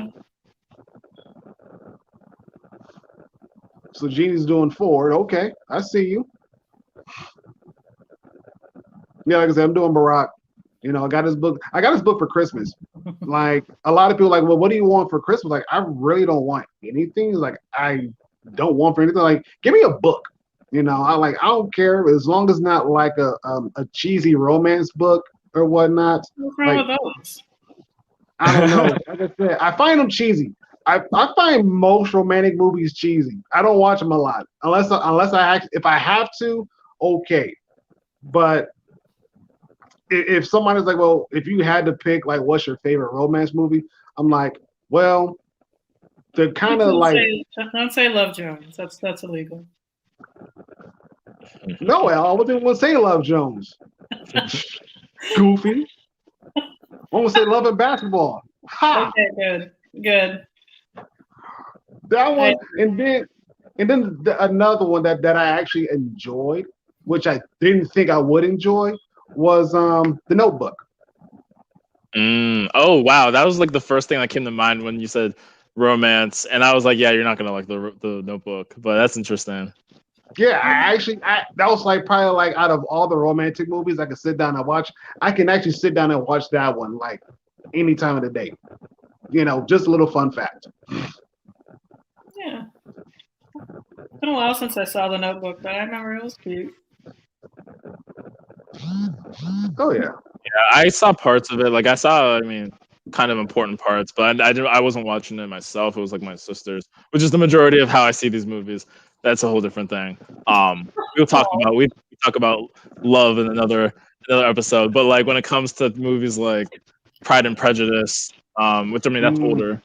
So Genie's doing Ford. Okay, I see you. Yeah, like I said, I'm doing Barack. You know, I got his book. I got his book for Christmas. Like a lot of people, like, well, what do you want for Christmas? Like, I really don't want anything. Like, I don't want for anything. Like, give me a book. You know, I don't care as long as not like a cheesy romance book or whatnot. What's wrong with those? I don't know. Like I said, I find them cheesy. I find most romantic movies cheesy. I don't watch them a lot unless if I have to, okay. But if somebody's like, well, if you had to pick like what's your favorite romance movie, I'm like, well, they're kind of like don't say Love Jones. That's illegal. No, I wasn't going to say Love Jones. Goofy. I want to say Love and Basketball. Ha! Okay, good. That one, and then another one that I actually enjoyed, which I didn't think I would enjoy, was The Notebook. Oh wow, that was like the first thing that came to mind when you said romance, and I was like, yeah, you're not gonna like the Notebook, but that's interesting. Yeah, that was like probably like out of all the romantic movies I could sit down and watch, I can actually sit down and watch that one like any time of the day. You know, just a little fun fact. Yeah. It's been a while since I saw The Notebook, but I remember it was cute. Oh yeah. Yeah, I saw parts of it. Like I saw, I mean, kind of important parts, but I wasn't watching it myself. It was like my sisters, which is the majority of how I see these movies. That's a whole different thing. We talk about love in another episode, but like when it comes to movies like Pride and Prejudice, which I mean that's older,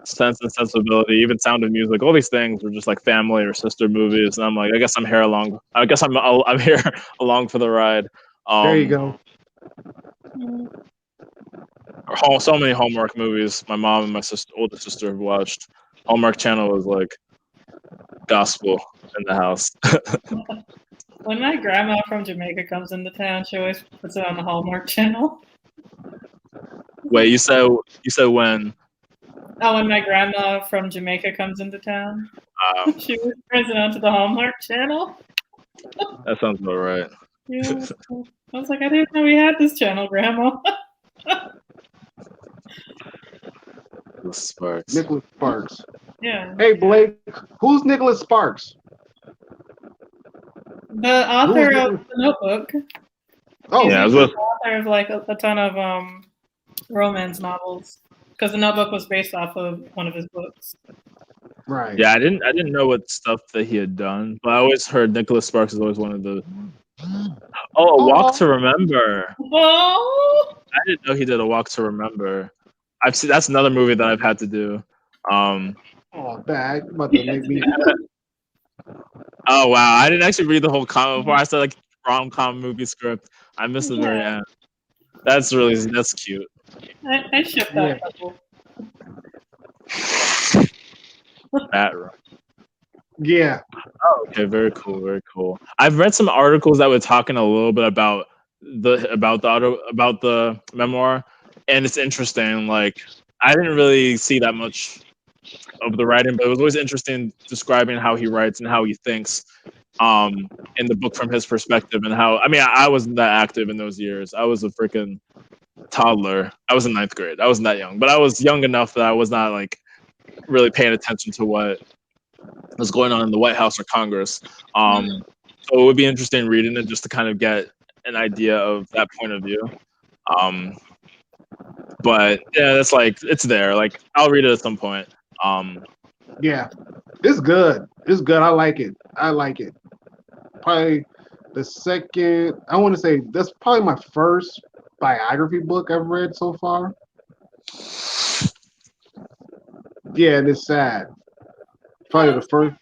Sense and Sensibility, even Sound of Music, all these things were just like family or sister movies, and I'm like, I guess I'm here along. I guess I'm here along for the ride. There you go. So many Hallmark movies. My mom and my older sister have watched. Hallmark Channel was like gospel in the house. When my grandma from Jamaica comes into town, she always puts it on the Hallmark Channel. Wait, you said when? Oh, when my grandma from Jamaica comes into town, she always turns it onto the Hallmark Channel. That sounds about right. Yeah, I was like, I didn't know we had this channel, Grandma. Sparks. Nicholas Sparks. Yeah. Hey Blake, who's Nicholas Sparks? The author of The Notebook. Oh, Yeah, He's it was the author of like a ton of romance novels because The Notebook was based off of one of his books. right. Yeah, I didn't know what stuff that he had done, but I always heard Nicholas Sparks is always one of the. Oh, A Walk to Remember. Oh, I didn't know he did A Walk to Remember. I've seen that's another movie that I've had to do. Oh, that about to make me. Oh wow, I didn't actually read the whole comic before I said like rom-com movie script. I missed the very yeah. end. That's cute. I ship Yeah. that couple. That right. Yeah. Oh, okay, very cool, very cool. I've read some articles that were talking a little bit about the memoir, and it's interesting. Like I didn't really see that much of the writing, but it was always interesting describing how he writes and how he thinks in the book from his perspective and how I wasn't that active in those years. I was a freaking toddler. I was in ninth grade. I wasn't that young, but I was young enough that I was not like really paying attention to what was going on in the White House or Congress. So it would be interesting reading it just to kind of get an idea of that point of view. But yeah, that's like it's there. Like I'll read it at some point. Yeah. It's good. It's good. I like it. I like it. Probably the second. I want to say that's probably my first biography book I've read so far. Yeah, and it's sad. Probably the first.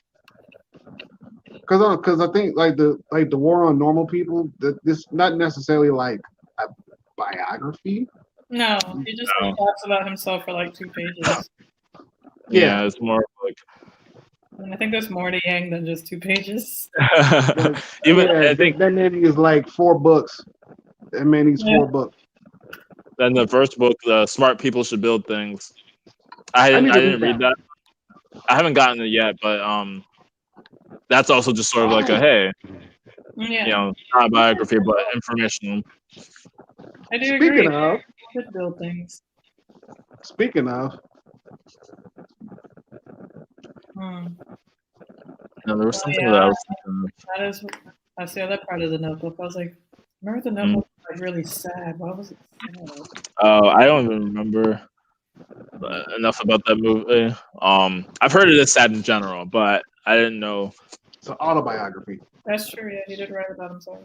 Because I think like the war on normal people. This not necessarily like a biography. No, he just No. talks about himself for like 2 pages. Yeah, it's more like And I think there's more to Yang than just 2 pages. even Yeah, I think that man is like 4 books. That man needs 4 books. then the first book, the Smart People Should Build Things. I need to didn't read that. I haven't gotten it yet, but that's also just sort of like a hey, Yeah, not a biography but informational. I do agree. Speaking of, Should build things. speaking of, No, there was something yeah. that I was thinking of. That's the other part of The Notebook. I was like, remember The Notebook was like really sad. Why was it sad? Oh, I don't even remember enough about that movie. I've heard it is sad in general, but I didn't know. it's an autobiography. That's true. Yeah, he did write about himself.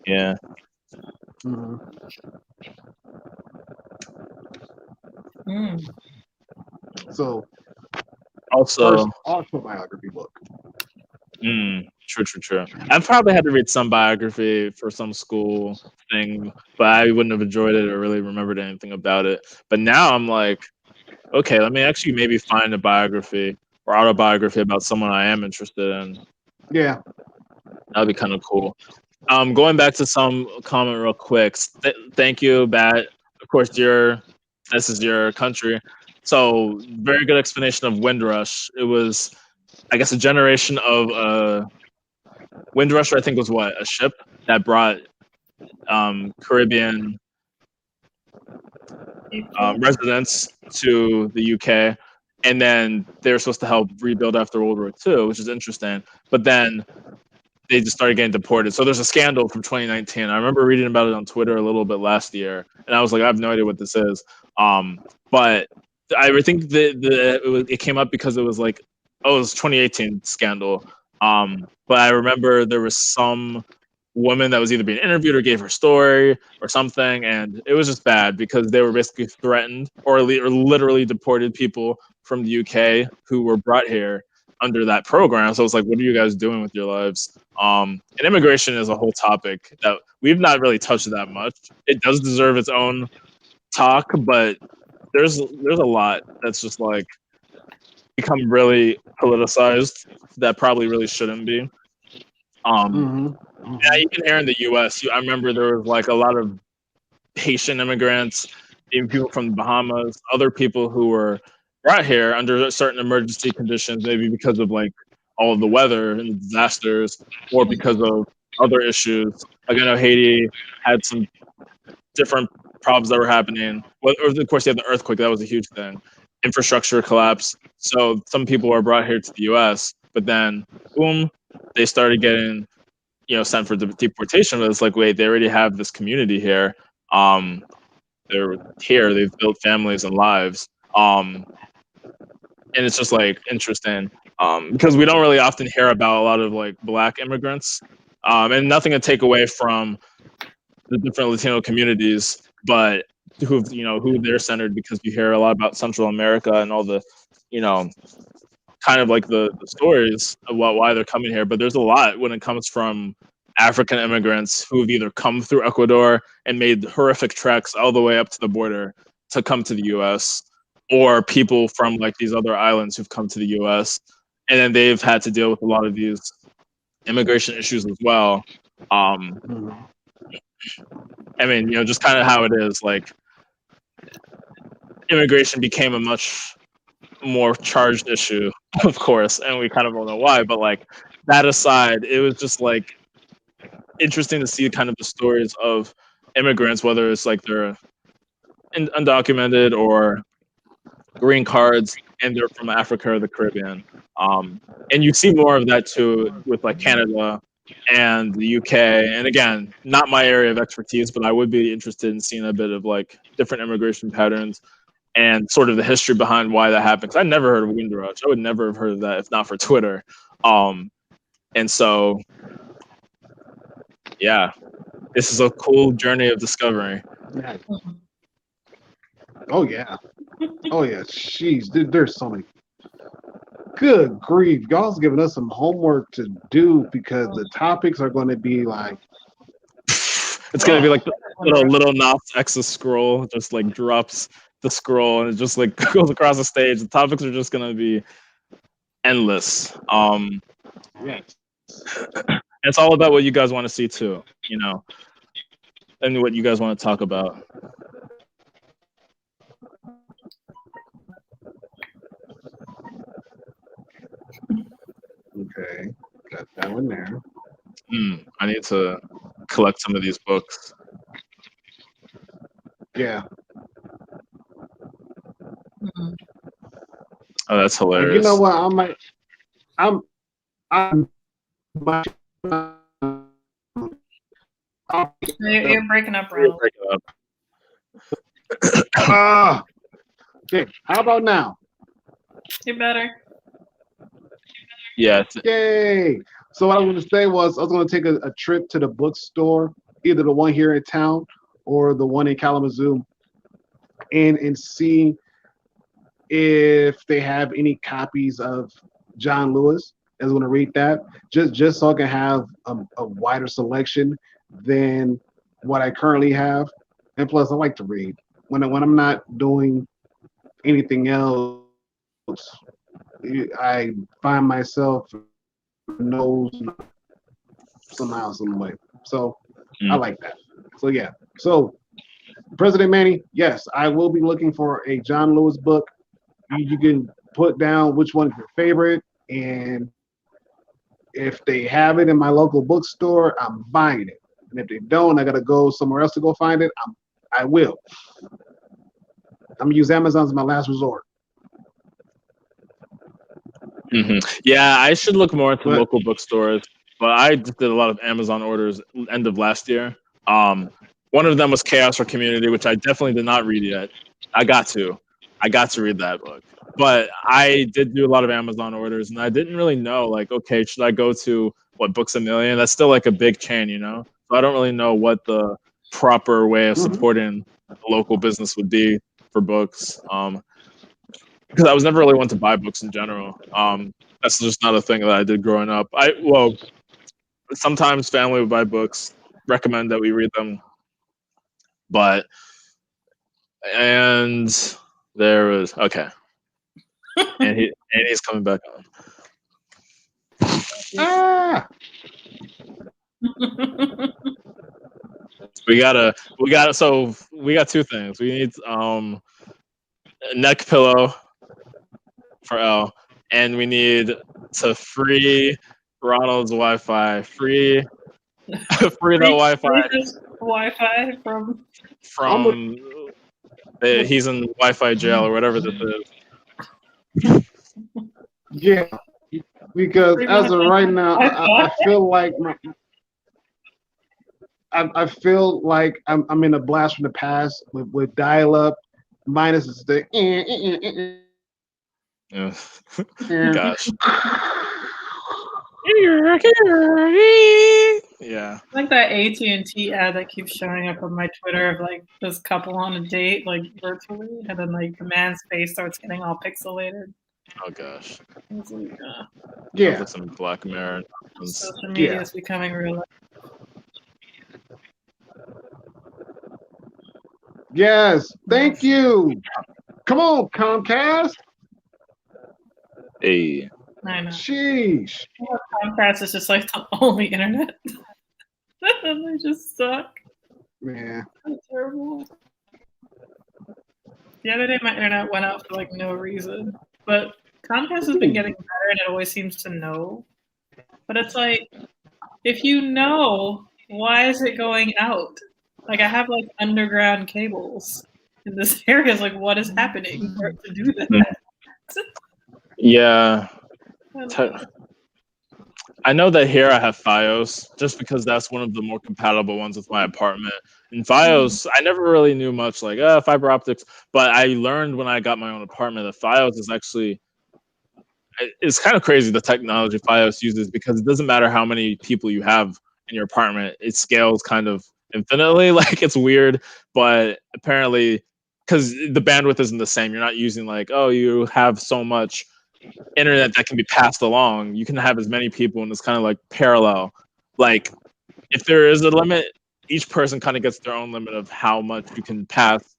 Yeah. So Also, first autobiography book. True. I've probably had to read some biography for some school thing, but I wouldn't have enjoyed it or really remembered anything about it. But now I'm like, okay, let me actually maybe find a biography or autobiography about someone I am interested in. Yeah. That'd be kind of cool. Going back to some comment real quick. Thank you, Bat. Of course, this is your country. So very good explanation of Windrush. It was, I guess, a generation of Windrush. I think was what, a ship that brought Caribbean residents to the UK, and then they were supposed to help rebuild after World War II, which is interesting. But then they just started getting deported. So there's a scandal from 2019. I remember reading about it on Twitter a little bit last year, and I was like, I have no idea what this is. But I think it came up because it was like, it was 2018 scandal. But I remember there was some woman that was either being interviewed or gave her story or something, and it was just bad because they were basically threatened or literally deported people from the UK who were brought here under that program. So it's like, what are you guys doing with your lives? And immigration is a whole topic that we've not really touched that much. It does deserve its own talk, but there's a lot that's just like become really politicized that probably really shouldn't be. Yeah, even here in the U.S., I remember there was like a lot of Haitian immigrants, even people from the Bahamas, other people who were brought here under certain emergency conditions, maybe because of like all of the weather and the disasters, or because of other issues. Like I know Haiti had some different problems that were happening. Well, of course, you had the earthquake. That was a huge thing. Infrastructure collapse. So some people were brought here to the U.S., but then boom, they started getting sent for deportation. But it's like, wait, they already have this community here. They're here. They've built families and lives. And it's just like interesting because we don't really often hear about a lot of like Black immigrants. And nothing to take away from the different Latino communities, but who they're centered, because you hear a lot about Central America and all the, kind of like the stories of why they're coming here. But there's a lot when it comes from African immigrants who've either come through Ecuador and made horrific treks all the way up to the border to come to the U.S., or people from like these other islands who've come to the U.S. and then they've had to deal with a lot of these immigration issues as well. I mean, just kind of how it is. Like, immigration became a much more charged issue, of course, and we kind of all know why. But like that aside, it was just like interesting to see kind of the stories of immigrants, whether it's like they're undocumented or green cards, and they're from Africa or the Caribbean. And you see more of that too with like Canada and the UK. And again, not my area of expertise, but I would be interested in seeing a bit of like different immigration patterns and sort of the history behind why that happened. 'Cause I never heard of Windrush. I would never have heard of that if not for Twitter. And so, yeah, this is a cool journey of discovery. Yeah. Oh yeah. Oh yeah. Jeez, dude, there's so many. Good grief, y'all's giving us some homework to do because the topics are going to be like. It's gonna be like the little Knox X's scroll, just like drops the scroll and it just like goes across the stage. The topics are just gonna be endless. Yes. It's all about what you guys want to see too, and what you guys want to talk about. Okay, got that one there. I need to collect some of these books. Yeah. Oh, that's hilarious. And you know what? You're breaking up, Ronald. Okay, how about now? You're better. Yeah. Yay! So what I was going to say was I was going to take a trip to the bookstore, either the one here in town or the one in Kalamazoo, and see if they have any copies of John Lewis. I was going to read that just so I can have a wider selection than what I currently have. And plus, I like to read when I'm not doing anything else. I find myself knows somehow, some way. So I like that. So yeah. So President Manny, yes, I will be looking for a John Lewis book. You can put down which one is your favorite, and if they have it in my local bookstore, I'm buying it. And if they don't, I gotta go somewhere else to go find it. I will. I'm gonna use Amazon as my last resort. Yeah, I should look more into local bookstores, but I just did a lot of Amazon orders end of last year. One of them was Chaos or Community, which I definitely did not read yet. I got to read that book, but I did do a lot of Amazon orders, and I didn't really know, like, okay, should I go to Books A Million? That's still like a big chain, So I don't really know what the proper way of supporting a local business would be for books. Because I was never really one to buy books in general. That's just not a thing that I did growing up. Sometimes family would buy books, recommend that we read them, and there was okay, and he's coming back on. We got two things. We need a neck pillow for L, and we need to free Ronald's Wi-Fi. Free the Wi-Fi. Wi-Fi from he's in Wi-Fi jail or whatever this is. Yeah, because as of right now, I feel like I feel like I'm in a blast from the past with dial up. Minus is the Yeah. and Gosh. Yeah. Like that AT&T ad that keeps showing up on my Twitter of like this couple on a date, like virtually, and then like the man's face starts getting all pixelated. Oh gosh. It's like, Sounds yeah, like some Black Mirror nonsense. social media yeah. is becoming real. Yes, thank Life. you. Come on, Comcast. Hey. I know. Sheesh. Comcast is just like the only internet. They just suck. Man. They're terrible. The other day, my internet went out for like no reason, but Comcast has been getting better, and it always seems to know. But it's like, if you know, why is it going out? Like, I have like underground cables in this area. It's like, what is happening for it to do that? Yeah. I don't Te- know. I know that here I have FiOS just because that's one of the more compatible ones with my apartment. In FiOS, I never really knew much like fiber optics, but I learned when I got my own apartment that FiOS is actually it's kind of crazy the technology FiOS uses because it doesn't matter how many people you have in your apartment, it scales kind of infinitely. Like it's weird, but apparently because the bandwidth isn't the same, you're not using like you have so much internet that can be passed along. You can have as many people, and it's kind of like parallel. Like if there is a limit, each person kind of gets their own limit of how much you can pass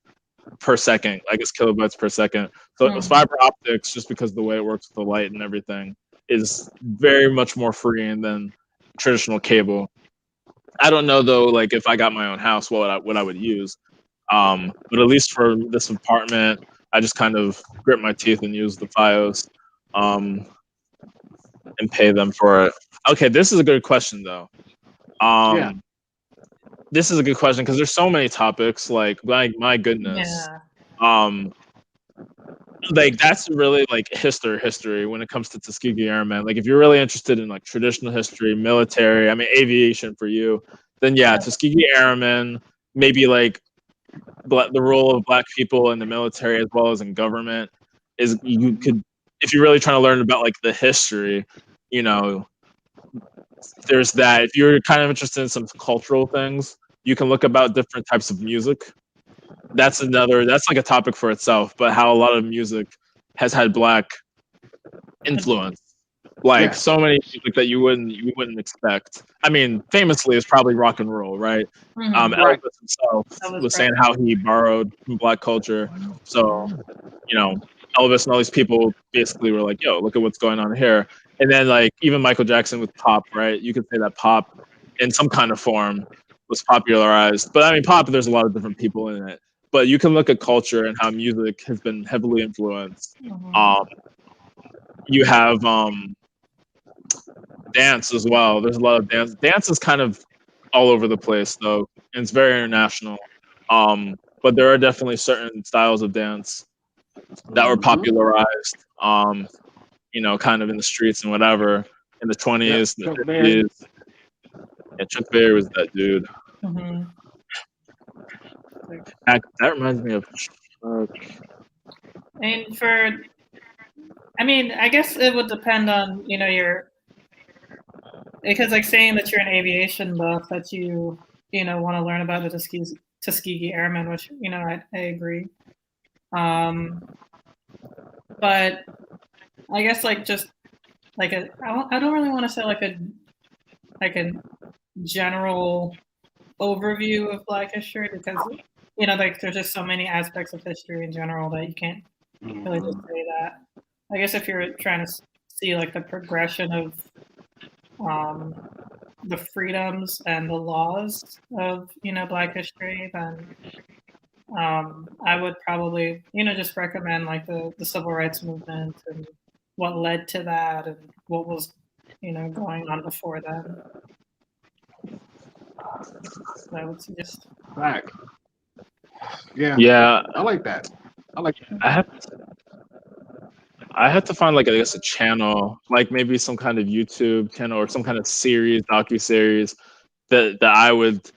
per second. I guess kilobytes per second. So fiber optics, just because of the way it works with the light and everything, is very much more freeing than traditional cable. I don't know though, like if I got my own house, what I would use. But at least for this apartment, I just kind of grit my teeth and use the FiOS. Um, and pay them for it. Okay, this is a good question though. Yeah. This is a good question because there's so many topics. Like my goodness. Yeah. Um, like that's really like history when it comes to Tuskegee Airmen. Like if you're really interested in like traditional history, military, I mean aviation for you, then yeah, Tuskegee Airmen, maybe like the role of black people in the military as well as in government is you could if you're really trying to learn about like the history, you know, there's that. If you're kind of interested in some cultural things, you can look about different types of music. That's like a topic for itself, but how a lot of music has had black influence. Like Yeah. so many music that you wouldn't expect. I mean, famously, it's probably rock and roll, right? Mhm. Right. Elvis himself Elvis was saying Presley. how he borrowed from black culture. So, you know, Elvis and all these people basically were like, "Yo, look at what's going on here." And then like even Michael Jackson with pop, right? You could say that pop in some kind of form was popularized. But I mean, pop, there's a lot of different people in it. But you can look at culture and how music has been heavily influenced. Um, you have dance as well. There's a lot of dance. Dance is kind of all over the place though, and it's very international. But there are definitely certain styles of dance that were Mhm. popularized, kind of in the streets and whatever in the Yeah. 20s, the Chuck Berry. 50s. And Chuck Berry was that dude. Mhm. That reminds me of Chuck. And I mean, I guess it would depend on because like saying that you're an aviation buff that you want to learn about the Tuskegee Airmen, which I agree. But I guess like just like I don't really want to say like a general overview of Black history because like there's just so many aspects of history in general that you can't really just say that. I guess if you're trying to see like the progression of the freedoms and the laws of Black history, then I would probably just recommend like the civil rights movement and what led to that and what was going on before then. So I would suggest. Back. Yeah. Yeah, I like that. I like I have I had to find like I guess a channel, like maybe some kind of YouTube channel or some kind of series, docu series that I would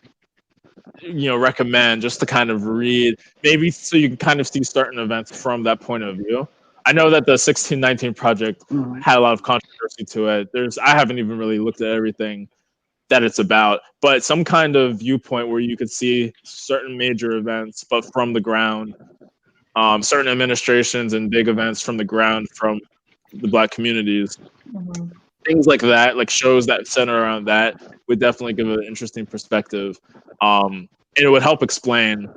recommend just to kind of read, maybe so you can kind of see certain events from that point of view. I know that the 1619 project had a lot of controversy to it. I haven't even really looked at everything that it's about, but some kind of viewpoint where you could see certain major events, but from the ground, certain administrations and big events from the ground, from the Black communities. Things like that, like shows that center around that, would definitely give an interesting perspective. And it would help explain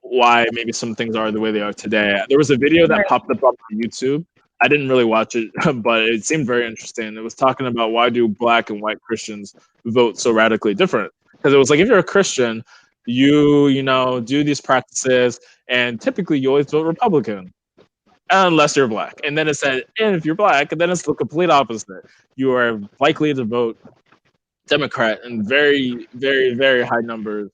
why maybe some things are the way they are today. There was a video that popped up on YouTube. I didn't really watch it, but it seemed very interesting. It was talking about why do Black and white Christians vote so radically different? Because it was like, if you're a Christian, you do these practices, and typically you always vote Republican, unless you're Black. And then it said, and if you're Black, then it's the complete opposite. You are likely to vote Democrat in very, very, very high numbers.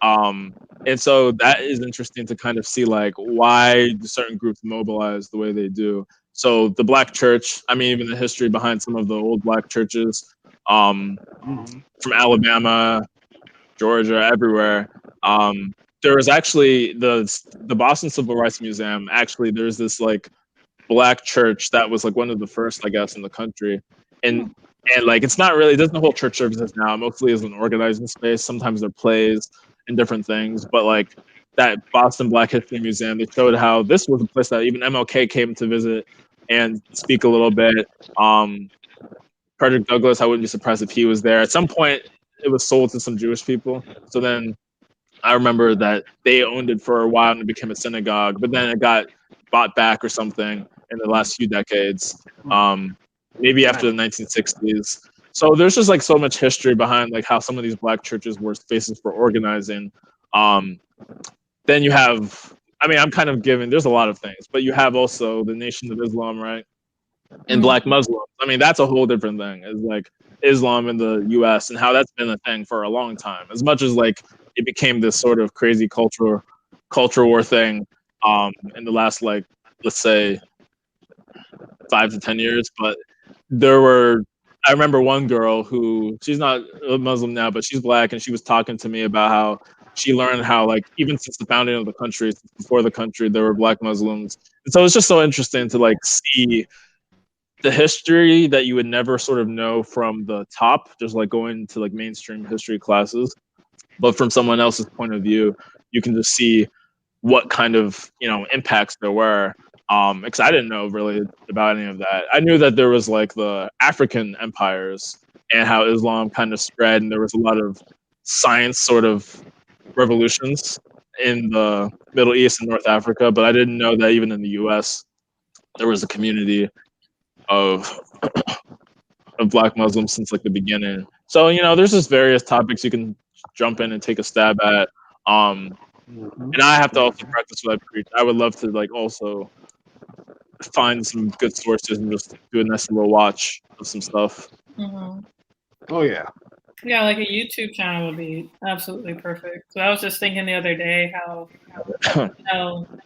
And so that is interesting to kind of see, like, why certain groups mobilize the way they do. So the Black church, I mean, even the history behind some of the old Black churches, from Alabama, Georgia, everywhere. There was actually the Boston Civil Rights Museum. Actually, there's this like Black church that was like one of the first, I guess, in the country. And like, it's not really, it doesn't hold church services now. Mostly is an organizing space. Sometimes there are plays and different things. But like that Boston Black History Museum, they showed how this was a place that even MLK came to visit and speak a little bit. Frederick Douglass, I wouldn't be surprised if he was there. At some point, it was sold to some Jewish people. So then I remember that they owned it for a while and it became a synagogue, but then it got bought back or something in the last few decades, maybe after the 1960s. So there's just like so much history behind like how some of these Black churches were spaces for organizing. Then you have, I mean, I'm kind of giving, there's a lot of things, but you have also the Nation of Islam, right? And Black Muslims. I mean, that's a whole different thing. It's like Islam in the U.S. and how that's been a thing for a long time. As much as like it became this sort of crazy culture war thing in the last, like, let's say 5 to 10 years. But I remember one girl who, she's not a Muslim now, but she's Black, and she was talking to me about how she learned how, like, even since the founding of the country, before the country, there were Black Muslims. And so it's just so interesting to like see the history that you would never sort of know from the top, just like going to like mainstream history classes. But from someone else's point of view, you can just see what kind of, impacts there were. Because I didn't know really about any of that. I knew that there was like the African empires and how Islam kind of spread, and there was a lot of science sort of revolutions in the Middle East and North Africa. But I didn't know that even in the U.S. there was a community of Black Muslims since like the beginning. So there's just various topics you can jump in and take a stab at. And I have to also practice what I preach. I would love to like also find some good sources and just do a nice little watch of some stuff. Oh yeah. Yeah, like a YouTube channel would be absolutely perfect. So I was just thinking the other day how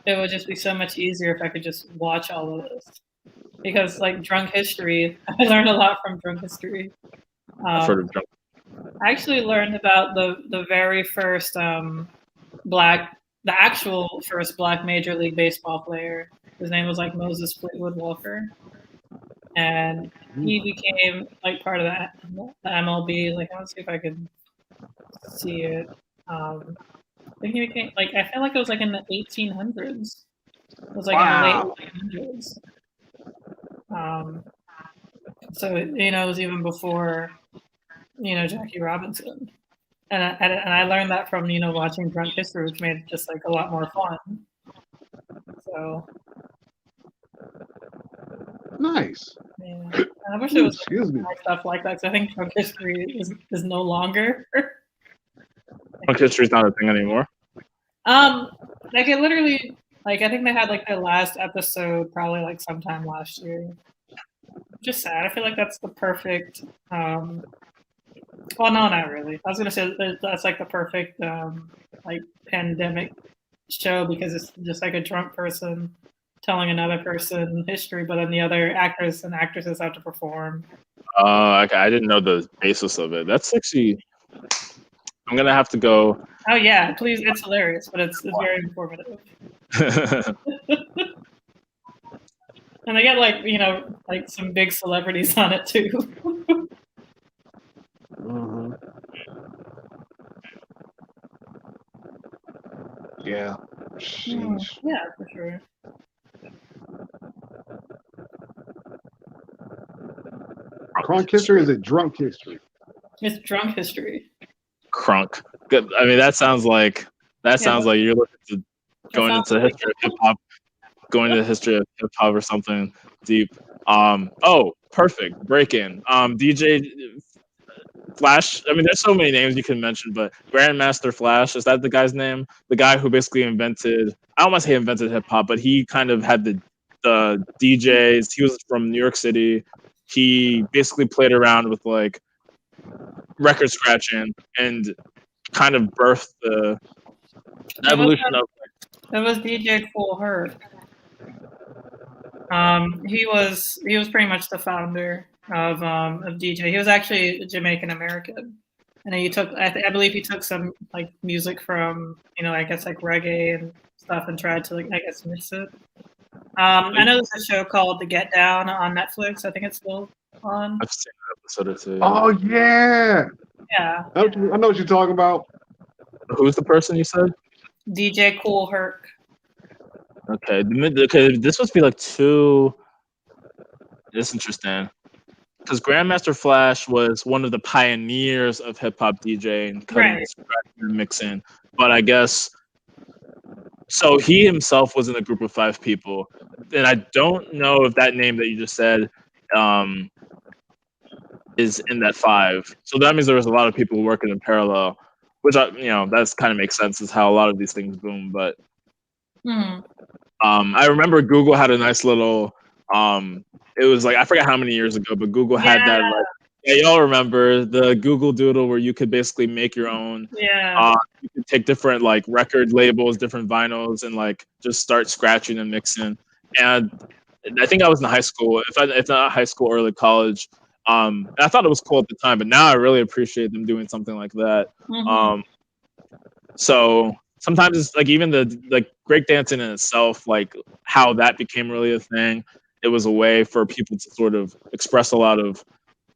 it would just be so much easier if I could just watch all of this. Because like Drunk History, I learned a lot from Drunk History. I've heard of Drunk. I actually learned about the very first the actual first Black Major League Baseball player. His name was like Moses Fleetwood Walker, and he became like part of the MLB. Like, I want to see if I can see it. I think he became like, I feel like it was like in the 1800s. It was like in the late 1800s. So it was even before Jackie Robinson, and I learned that from watching Drunk History, which made it just like a lot more fun. So nice. Yeah, and I wish it was more stuff like that. Cause I think Drunk History is no longer. Drunk History is not a thing anymore. Like it literally, like I think they had like their last episode probably like sometime last year. Just sad. I feel like that's the perfect. Well, no, not really. I was gonna say that's like the perfect like pandemic show because it's just like a drunk person telling another person history, but then the other actors and actresses have to perform. Okay. I didn't know the basis of it. That's actually I'm gonna have to go. Oh yeah, please. It's hilarious, but it's very informative. And they get like some big celebrities on it too. Mhm. Yeah. Sheesh. Yeah, for sure. Crunk history is it drunk history? It's drunk history. Crunk. Good. I mean, that sounds like you're looking to going into the history of hip hop, going to the history of hip hop or something deep. Oh, perfect. Break in. DJ Flash. I mean, there's so many names you can mention, but Grandmaster Flash, is that the guy's name? The guy who basically invented, I don't want to say invented hip hop, but he kind of had the DJs. He was from New York City. He basically played around with like record scratching and kind of birthed the evolution of. It was DJ Cool Herc. He was pretty much the founder of DJ. He was actually Jamaican American, and he took I believe he took some like music from I guess like reggae and stuff and tried to I guess mix it. I know there's a show called The Get Down on Netflix. I think it's still on. I've seen an episode or two. Oh yeah. Yeah. I know what you're talking about. Who's the person you said? DJ Cool Herc. Okay, this must be like two. It's interesting because Grandmaster Flash was one of the pioneers of hip hop DJing, cutting and mixing. But I guess so. He himself was in a group of 5 people, and I don't know if that name that you just said is in that 5. So that means there was a lot of people working in parallel, which that's kind of makes sense. Is how a lot of these things boom, but. I remember Google had a nice little. It was like I forget how many years ago, but Google had that. Like, yeah, y'all remember the Google Doodle where you could basically make your own. Yeah. You could take different like record labels, different vinyls, and like just start scratching and mixing. And I think I was in high school. If not high school, early college. I thought it was cool at the time, but now I really appreciate them doing something like that. So sometimes it's like even the like breakdancing in itself, like how that became really a thing. It was a way for people to sort of express a lot of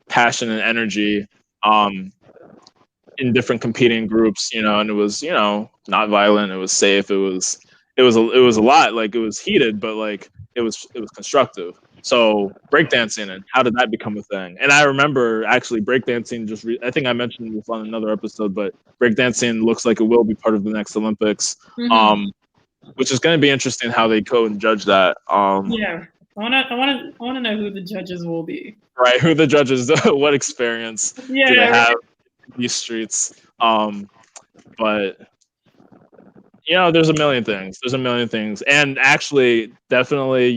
passion and energy in different competing groups, and it was not violent. It was safe. It was a lot. Like it was heated, but like it was constructive. So breakdancing, and how did that become a thing? And I remember actually breakdancing. I think I mentioned this on another episode, but breakdancing looks like it will be part of the next Olympics, which is going to be interesting how they go and judge that. Yeah, I want to know who the judges will be. Right, who the judges? What experience do they have in these streets? But. There's a million things. And actually, definitely,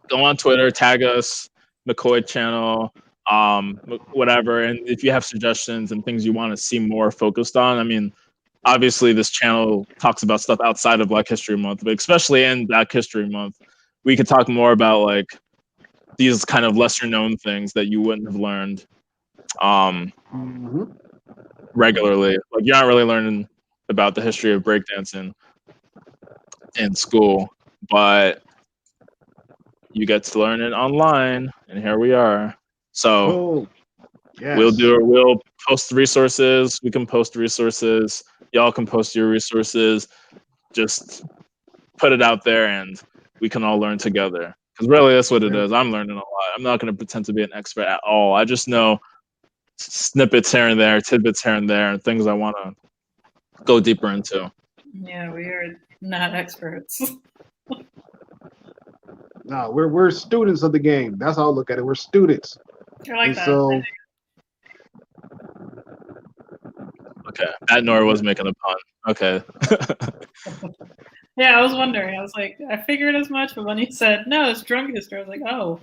go on Twitter, tag us, McCoy channel, whatever. And if you have suggestions and things you want to see more focused on, I mean, obviously this channel talks about stuff outside of Black History Month, but especially in Black History Month, we could talk more about like these kind of lesser known things that you wouldn't have learned regularly. Like you're not really learning about the history of breakdancing in school, but you get to learn it online, and here we are. So we'll post resources. We can post resources. Y'all can post your resources. Just put it out there, and we can all learn together. Because really, that's what it is. I'm learning a lot. I'm not going to pretend to be an expert at all. I just know snippets here and there, tidbits here and there, and things I want to go deeper into. Yeah, we are not experts. No, we're students of the game. That's how I look at it. We're students. I like that. So, okay, Matt Nor was making a pun. Okay. Yeah, I was wondering. I was like, I figured as much, but when he said no, it's drunk history, I was like, oh,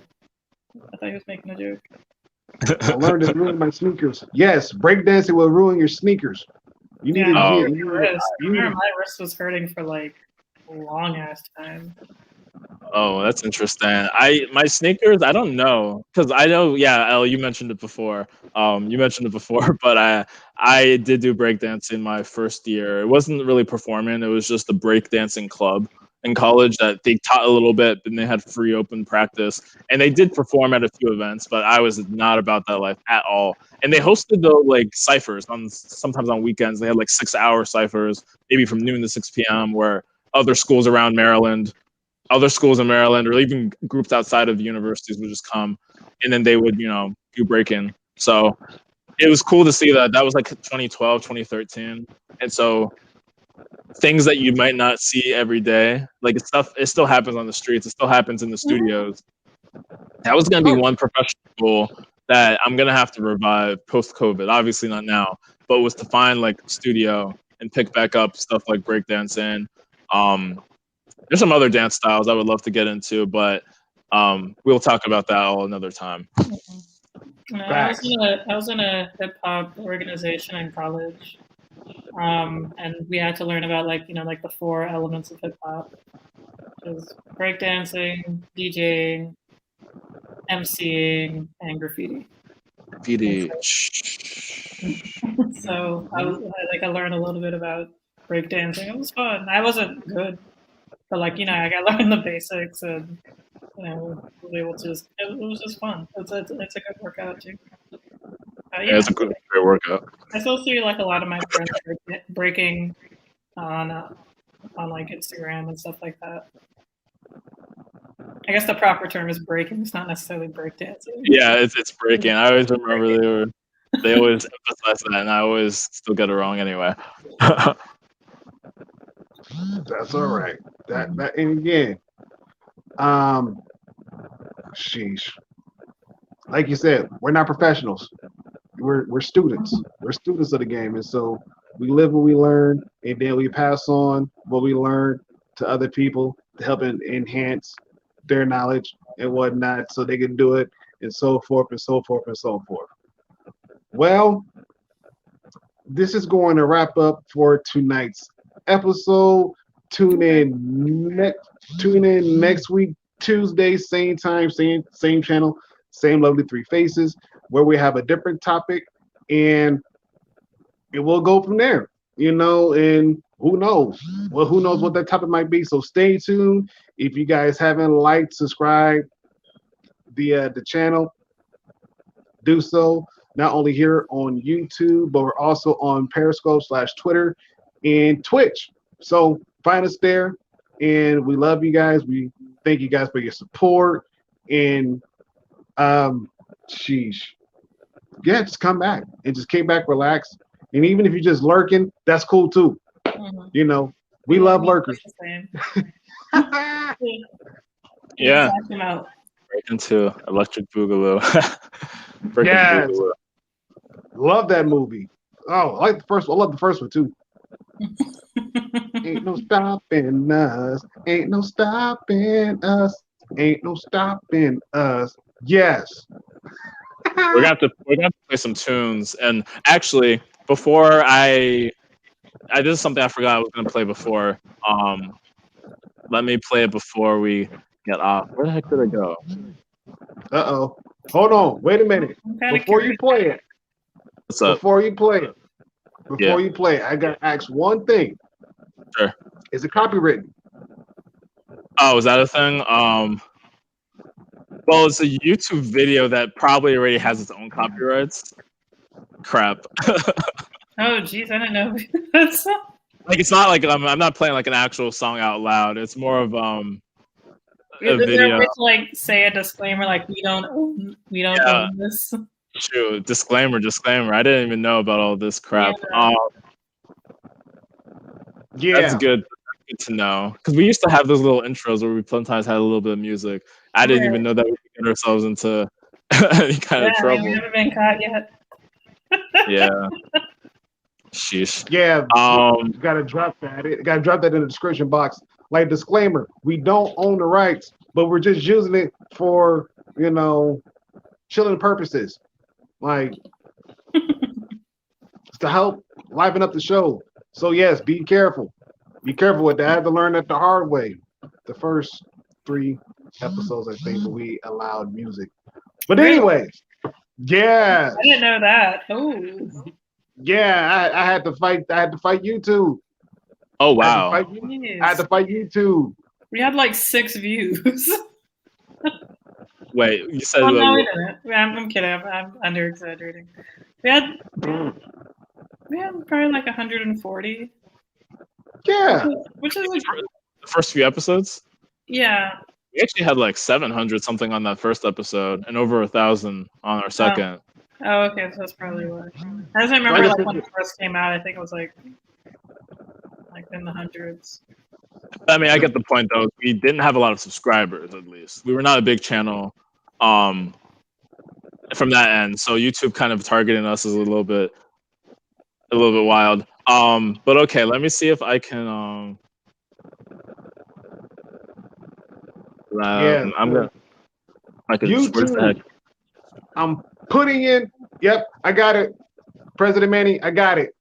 I thought he was making a joke. I learned to ruin my sneakers. Yes, breakdancing will ruin your sneakers. You need to I remember my wrist was hurting for like a long ass time. Oh, that's interesting. My sneakers, I don't know because I know. Yeah, El, you mentioned it before. You mentioned it before, but I did do breakdancing my first year. It wasn't really performing. It was just a breakdancing club in college that they taught a little bit, and they had free open practice, and they did perform at a few events. But I was not about that life at all. And they hosted the like ciphers on sometimes on weekends. They had like 6 hour ciphers, maybe from noon to 6 p.m., where other schools around Maryland, other schools in Maryland, or even groups outside of the universities would just come, and then they would, do break-in. So it was cool to see that. That was like 2012, 2013, and so things that you might not see every day, like it still happens on the streets. It still happens in the studios. That was going to be one professional goal that I'm going to have to revive post-COVID. Obviously not now, but was to find like studio and pick back up stuff like breakdancing. There's some other dance styles I would love to get into, but we'll talk about that all another time. I was in a hip hop organization in college, and we had to learn about like the 4 elements of hip hop, which is breakdancing, DJing, MCing, and graffiti. Graffiti. So I learned a little bit about breakdancing. It was fun. I wasn't good, but I learned the basics, and was able to it was just fun. It's a good workout too. Yeah, it's a great workout. I still see like a lot of my friends breaking on like Instagram and stuff like that. I guess the proper term is breaking. It's not necessarily breakdancing. Yeah, it's breaking. I always remember they always emphasize that, and I always still get it wrong anyway. That's all right. That and again, sheesh. Like you said, we're not professionals. We're students. We're students of the game, and so we live what we learn, and then we pass on what we learn to other people to help enhance their knowledge and whatnot, so they can do it, and so forth and so forth and so forth. Well, this is going to wrap up for tonight's episode. Tune in next week, Tuesday, same time, same channel, same lovely 3 faces, where we have a different topic, and we'll go from there. And who knows? Well, who knows what that topic might be? So stay tuned. If you guys haven't liked, subscribed the channel, do so. Not only here on YouTube, but we're also on Periscope /Twitter and Twitch. So find us there, and we love you guys. We thank you guys for your support, and sheesh, yeah, just come back and just kick back, relax, and even if you're just lurking, that's cool too. We love lurkers. Yeah. Break into Electric Boogaloo. Yes. Boogaloo. Love that movie. Oh, I like the first one. I love the first one too. Ain't no stopping us. Ain't no stopping us. Ain't no stopping us. Yes. We're gonna have to play some tunes. And actually, before this is something I forgot I was gonna play before. Let me play it before we get off. Where the heck did it go? Uh-oh. Hold on. Wait a minute. Before you play it. What's up? Before you play it, I gotta ask one thing. Sure. Is it copywritten? Oh, is that a thing? Well, it's a YouTube video that probably already has its own copyrights. Crap. Oh, geez, I didn't know. That's like it's not like I'm not playing like an actual song out loud. It's more of a video. There like say a disclaimer like we don't own this. True. Disclaimer. I didn't even know about all this crap. Yeah. That's good. Good to know, because we used to have those little intros where we sometimes had a little bit of music. I didn't even know that we could get ourselves into any kind of trouble. We've never been caught yet. Yeah. Sheesh. Yeah. Gotta drop that. Gotta drop that in the description box. Like disclaimer: we don't own the rights, but we're just using it for chilling purposes, like to help liven up the show. So yes, be careful. Be careful with that. I had to learn that the hard way the first 3 episodes, I think, where we allowed music. But Really? anyways, yeah, I didn't know that. Oh, yeah, I had to fight. I had to fight YouTube. Oh I had to wow. fight. I had to fight YouTube. we had like 6 views. Wait, you said Well, no, we what? didn't. I'm kidding. I'm under exaggerating. We had probably like 140. Yeah, Which is like, The first few episodes? yeah. We actually had like 700 something on that first episode and over 1,000 on our second. Oh, okay. So that's probably why. I just remember like when it first came out. I think it was like in the hundreds. I mean, I get the point though. We didn't have a lot of subscribers, at least. We were not a big channel from that end. So YouTube kind of targeting us is a little bit wild. But okay, let me see if I can yeah. I'm gonna where's the heck? YouTube. I'm putting in. Yep, I got it. President Manny, I got it.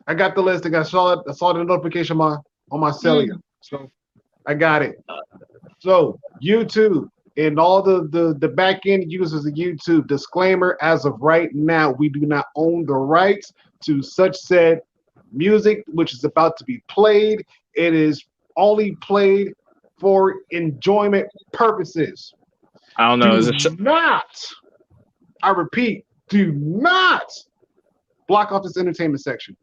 I got the listing. I saw it. I saw the notification on my cellular. So I got it. So YouTube and all the back end users of YouTube. Disclaimer: as of right now, we do not own the rights to such said music, which is about to be played. It is only played for enjoyment purposes. I don't know. Do not. I repeat, do not block off this entertainment section.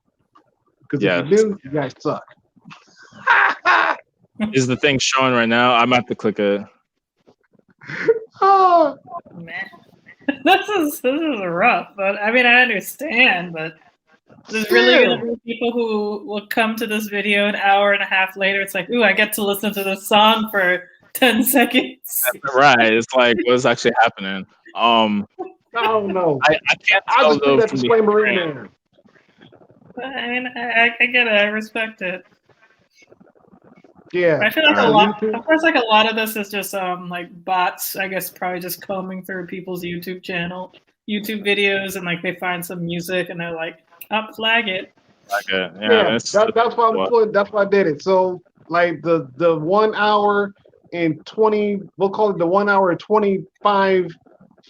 Because if you do, you guys suck. Is the thing showing right now? I'm about to click it. Oh, Man, this is rough. But I mean, I understand. But there's really gonna be people who will come to this video an hour and a half later. It's like, ooh, I get to listen to this song for 10 seconds. Right. It's like what's actually happening. I don't know. I can't tell. I'll just put that disclaimer in there. I mean, I get it. I respect it. Yeah. I feel like a lot. Of course, like a lot of this is just like bots. I guess probably just combing through people's YouTube videos, and like they find some music and they're like, "Up, flag it." Okay. Yeah. That's why that's why I did it. So like the 1 hour and 20, we'll call it the 1 hour and 25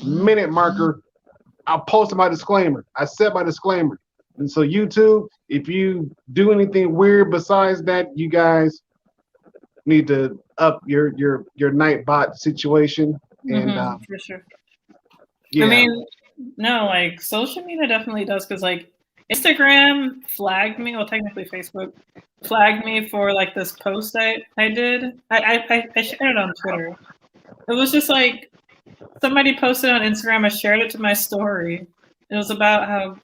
minute marker. I'll post my disclaimer. I set my disclaimer. And so YouTube, if you do anything weird besides that, you guys need to up your Nightbot situation. And for sure. Yeah. I mean, no, like social media definitely does, because like Instagram flagged me, well technically Facebook flagged me for like this post I did. I shared it on Twitter. It was just like somebody posted on Instagram, I shared it to my story. It was about how,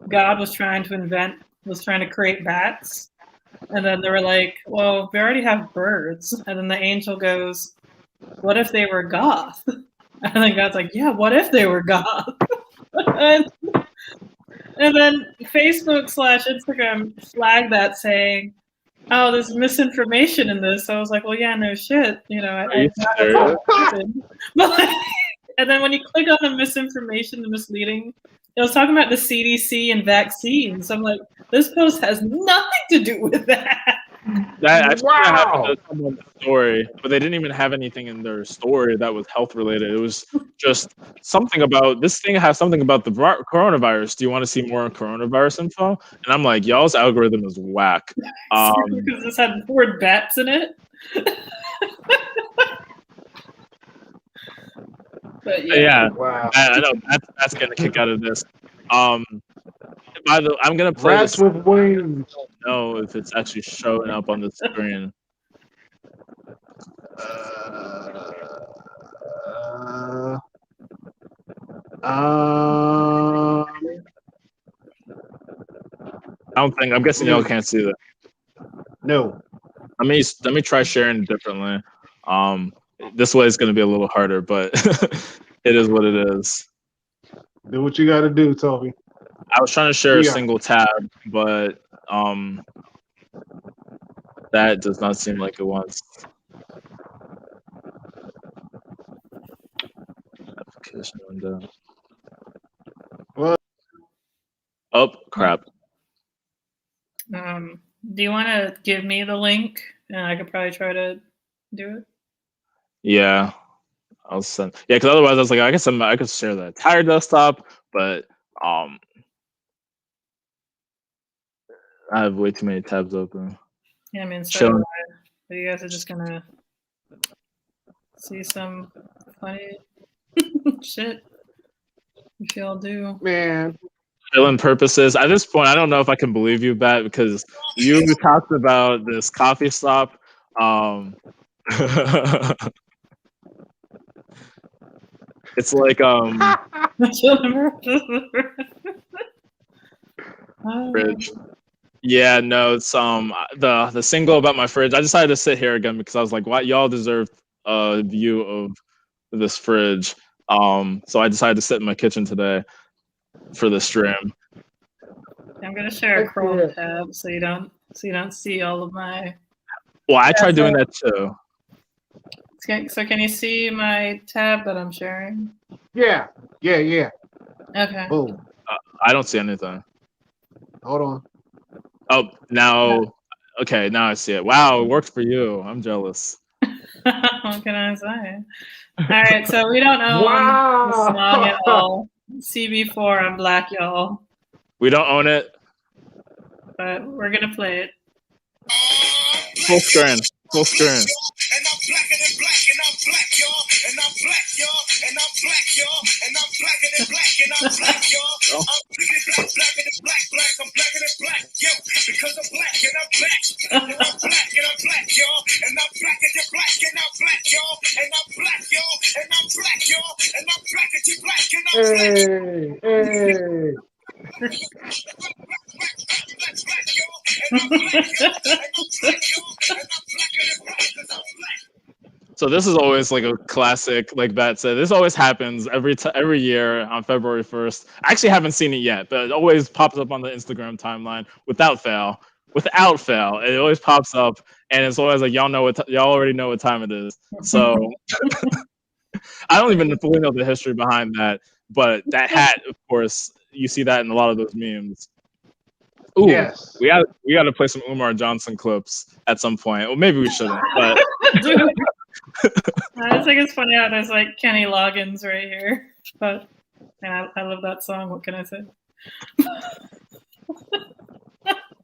God was trying to create bats. And then they were like, well, we already have birds. And then the angel goes, what if they were goth? And then God's like, yeah, what if they were goth? and then Facebook/Instagram flagged that, saying, oh, there's misinformation in this. So I was like, well, yeah, no shit. And then when you click on the misinformation, the misleading, it was talking about the CDC and vaccines. I'm like, this post has nothing to do with that. That actually happened to someone's story, but they didn't even have anything in their story that was health related. It was just something about this thing has something about the coronavirus. Do you want to see more coronavirus info? And I'm like, y'all's algorithm is whack. Because this had the word bats in it. But yeah, wow. I know that's getting a kick out of this. By the way, I'm gonna play Rats with wings. I don't know if it's actually showing up on the screen. I'm guessing y'all can't see that. No. Let me try sharing differently. This way is going to be a little harder, but it is what it is. Do what you got to do, Toby. I was trying to share a single tab, but that does not seem like it wants. Application window. What? Oh crap! Do you want to give me the link and I could probably try to do it. Yeah, I'll send. Yeah, because otherwise I was like, I could share the entire desktop, but I have way too many tabs open. Yeah, I mean, so Chilling. but you guys are just gonna see some funny shit if y'all do. Man, Chilling purposes. At this point, I don't know if I can believe you, Bat, because you talked about this coffee stop. It's like fridge. Yeah, no, it's the single about my fridge. I decided to sit here again because I was like, "Why y'all deserve a view of this fridge?" So I decided to sit in my kitchen today for the stream. I'm gonna share a Chrome tab so you don't see all of my. Well, I tried doing that too. So can you see my tab that I'm sharing? yeah. Okay. Boom. I don't see anything. Hold on. Oh, now, okay, now I see it. Wow, it worked for you. I'm jealous. What can I say? All right, so we don't own the song at all. CB4, I'm black, y'all. We don't own it. But we're gonna play it. Full screen. Full screen. And I'm blacker than black, and I'm black, y'all. And I'm black, y'all. And I'm black, y'all. And I'm blacker than black, and I'm black, y'all. I'm really black, blacker than black, black. I'm blacker than black, yo. Because I'm black, and I'm black. And I'm black, and I'm black, y'all. And I'm blacker than black, and I'm black, y'all. And I'm black, y'all. And I'm black, y'all. And I'm blacker than black, and I'm black. Hey. So this is always like a classic, like Bat said. This always happens every year on February 1st. I actually haven't seen it yet, but it always pops up on the Instagram timeline without fail. Without fail, it always pops up, and it's always like y'all already know what time it is. So I don't even fully know the history behind that, but that hat, of course, you see that in a lot of those memes. Ooh, yes. we got to play some Umar Johnson clips at some point. Well, maybe we shouldn't, but. I just think it's funny how there's like Kenny Loggins right here, but and I love that song. What can I say?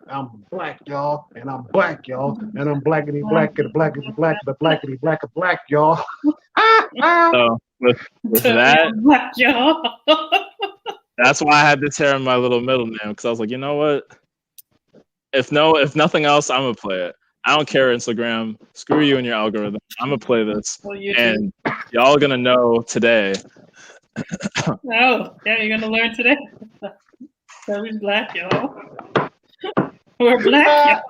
I'm black, y'all, and I'm black, y'all, and I'm blackity black and blackity black, but blackity black and black, y'all. So with that, black, y'all. That's why I had this hair in my little middle name, because I was like, you know what? If nothing else, I'm gonna play it. I don't care, Instagram. Screw you and your algorithm. I'm gonna play this, and y'all gonna know today. Oh, yeah, you're gonna learn today. So we're black, y'all. We're black,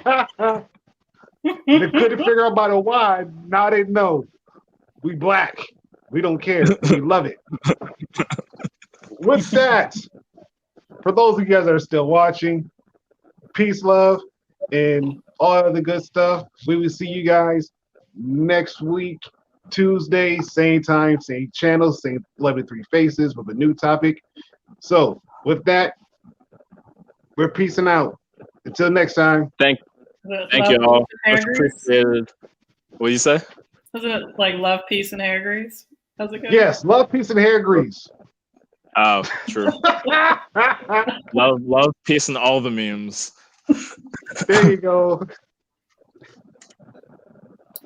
y'all. They couldn't figure out about a why. Now they know. We black. We don't care. We love it. With that, for those of you guys that are still watching, peace, love, and all of the good stuff. We will see you guys next week, Tuesday, same time, same channel, same 11-3 Faces with a new topic. So, with that, we're peacing out. Until next time. Thank you all. Much appreciated. What do you say? Isn't it like love, peace, and hair grease? How's it go? Yes, love, peace, and hair grease. Oh, true. love, peace, and all the memes. There you go.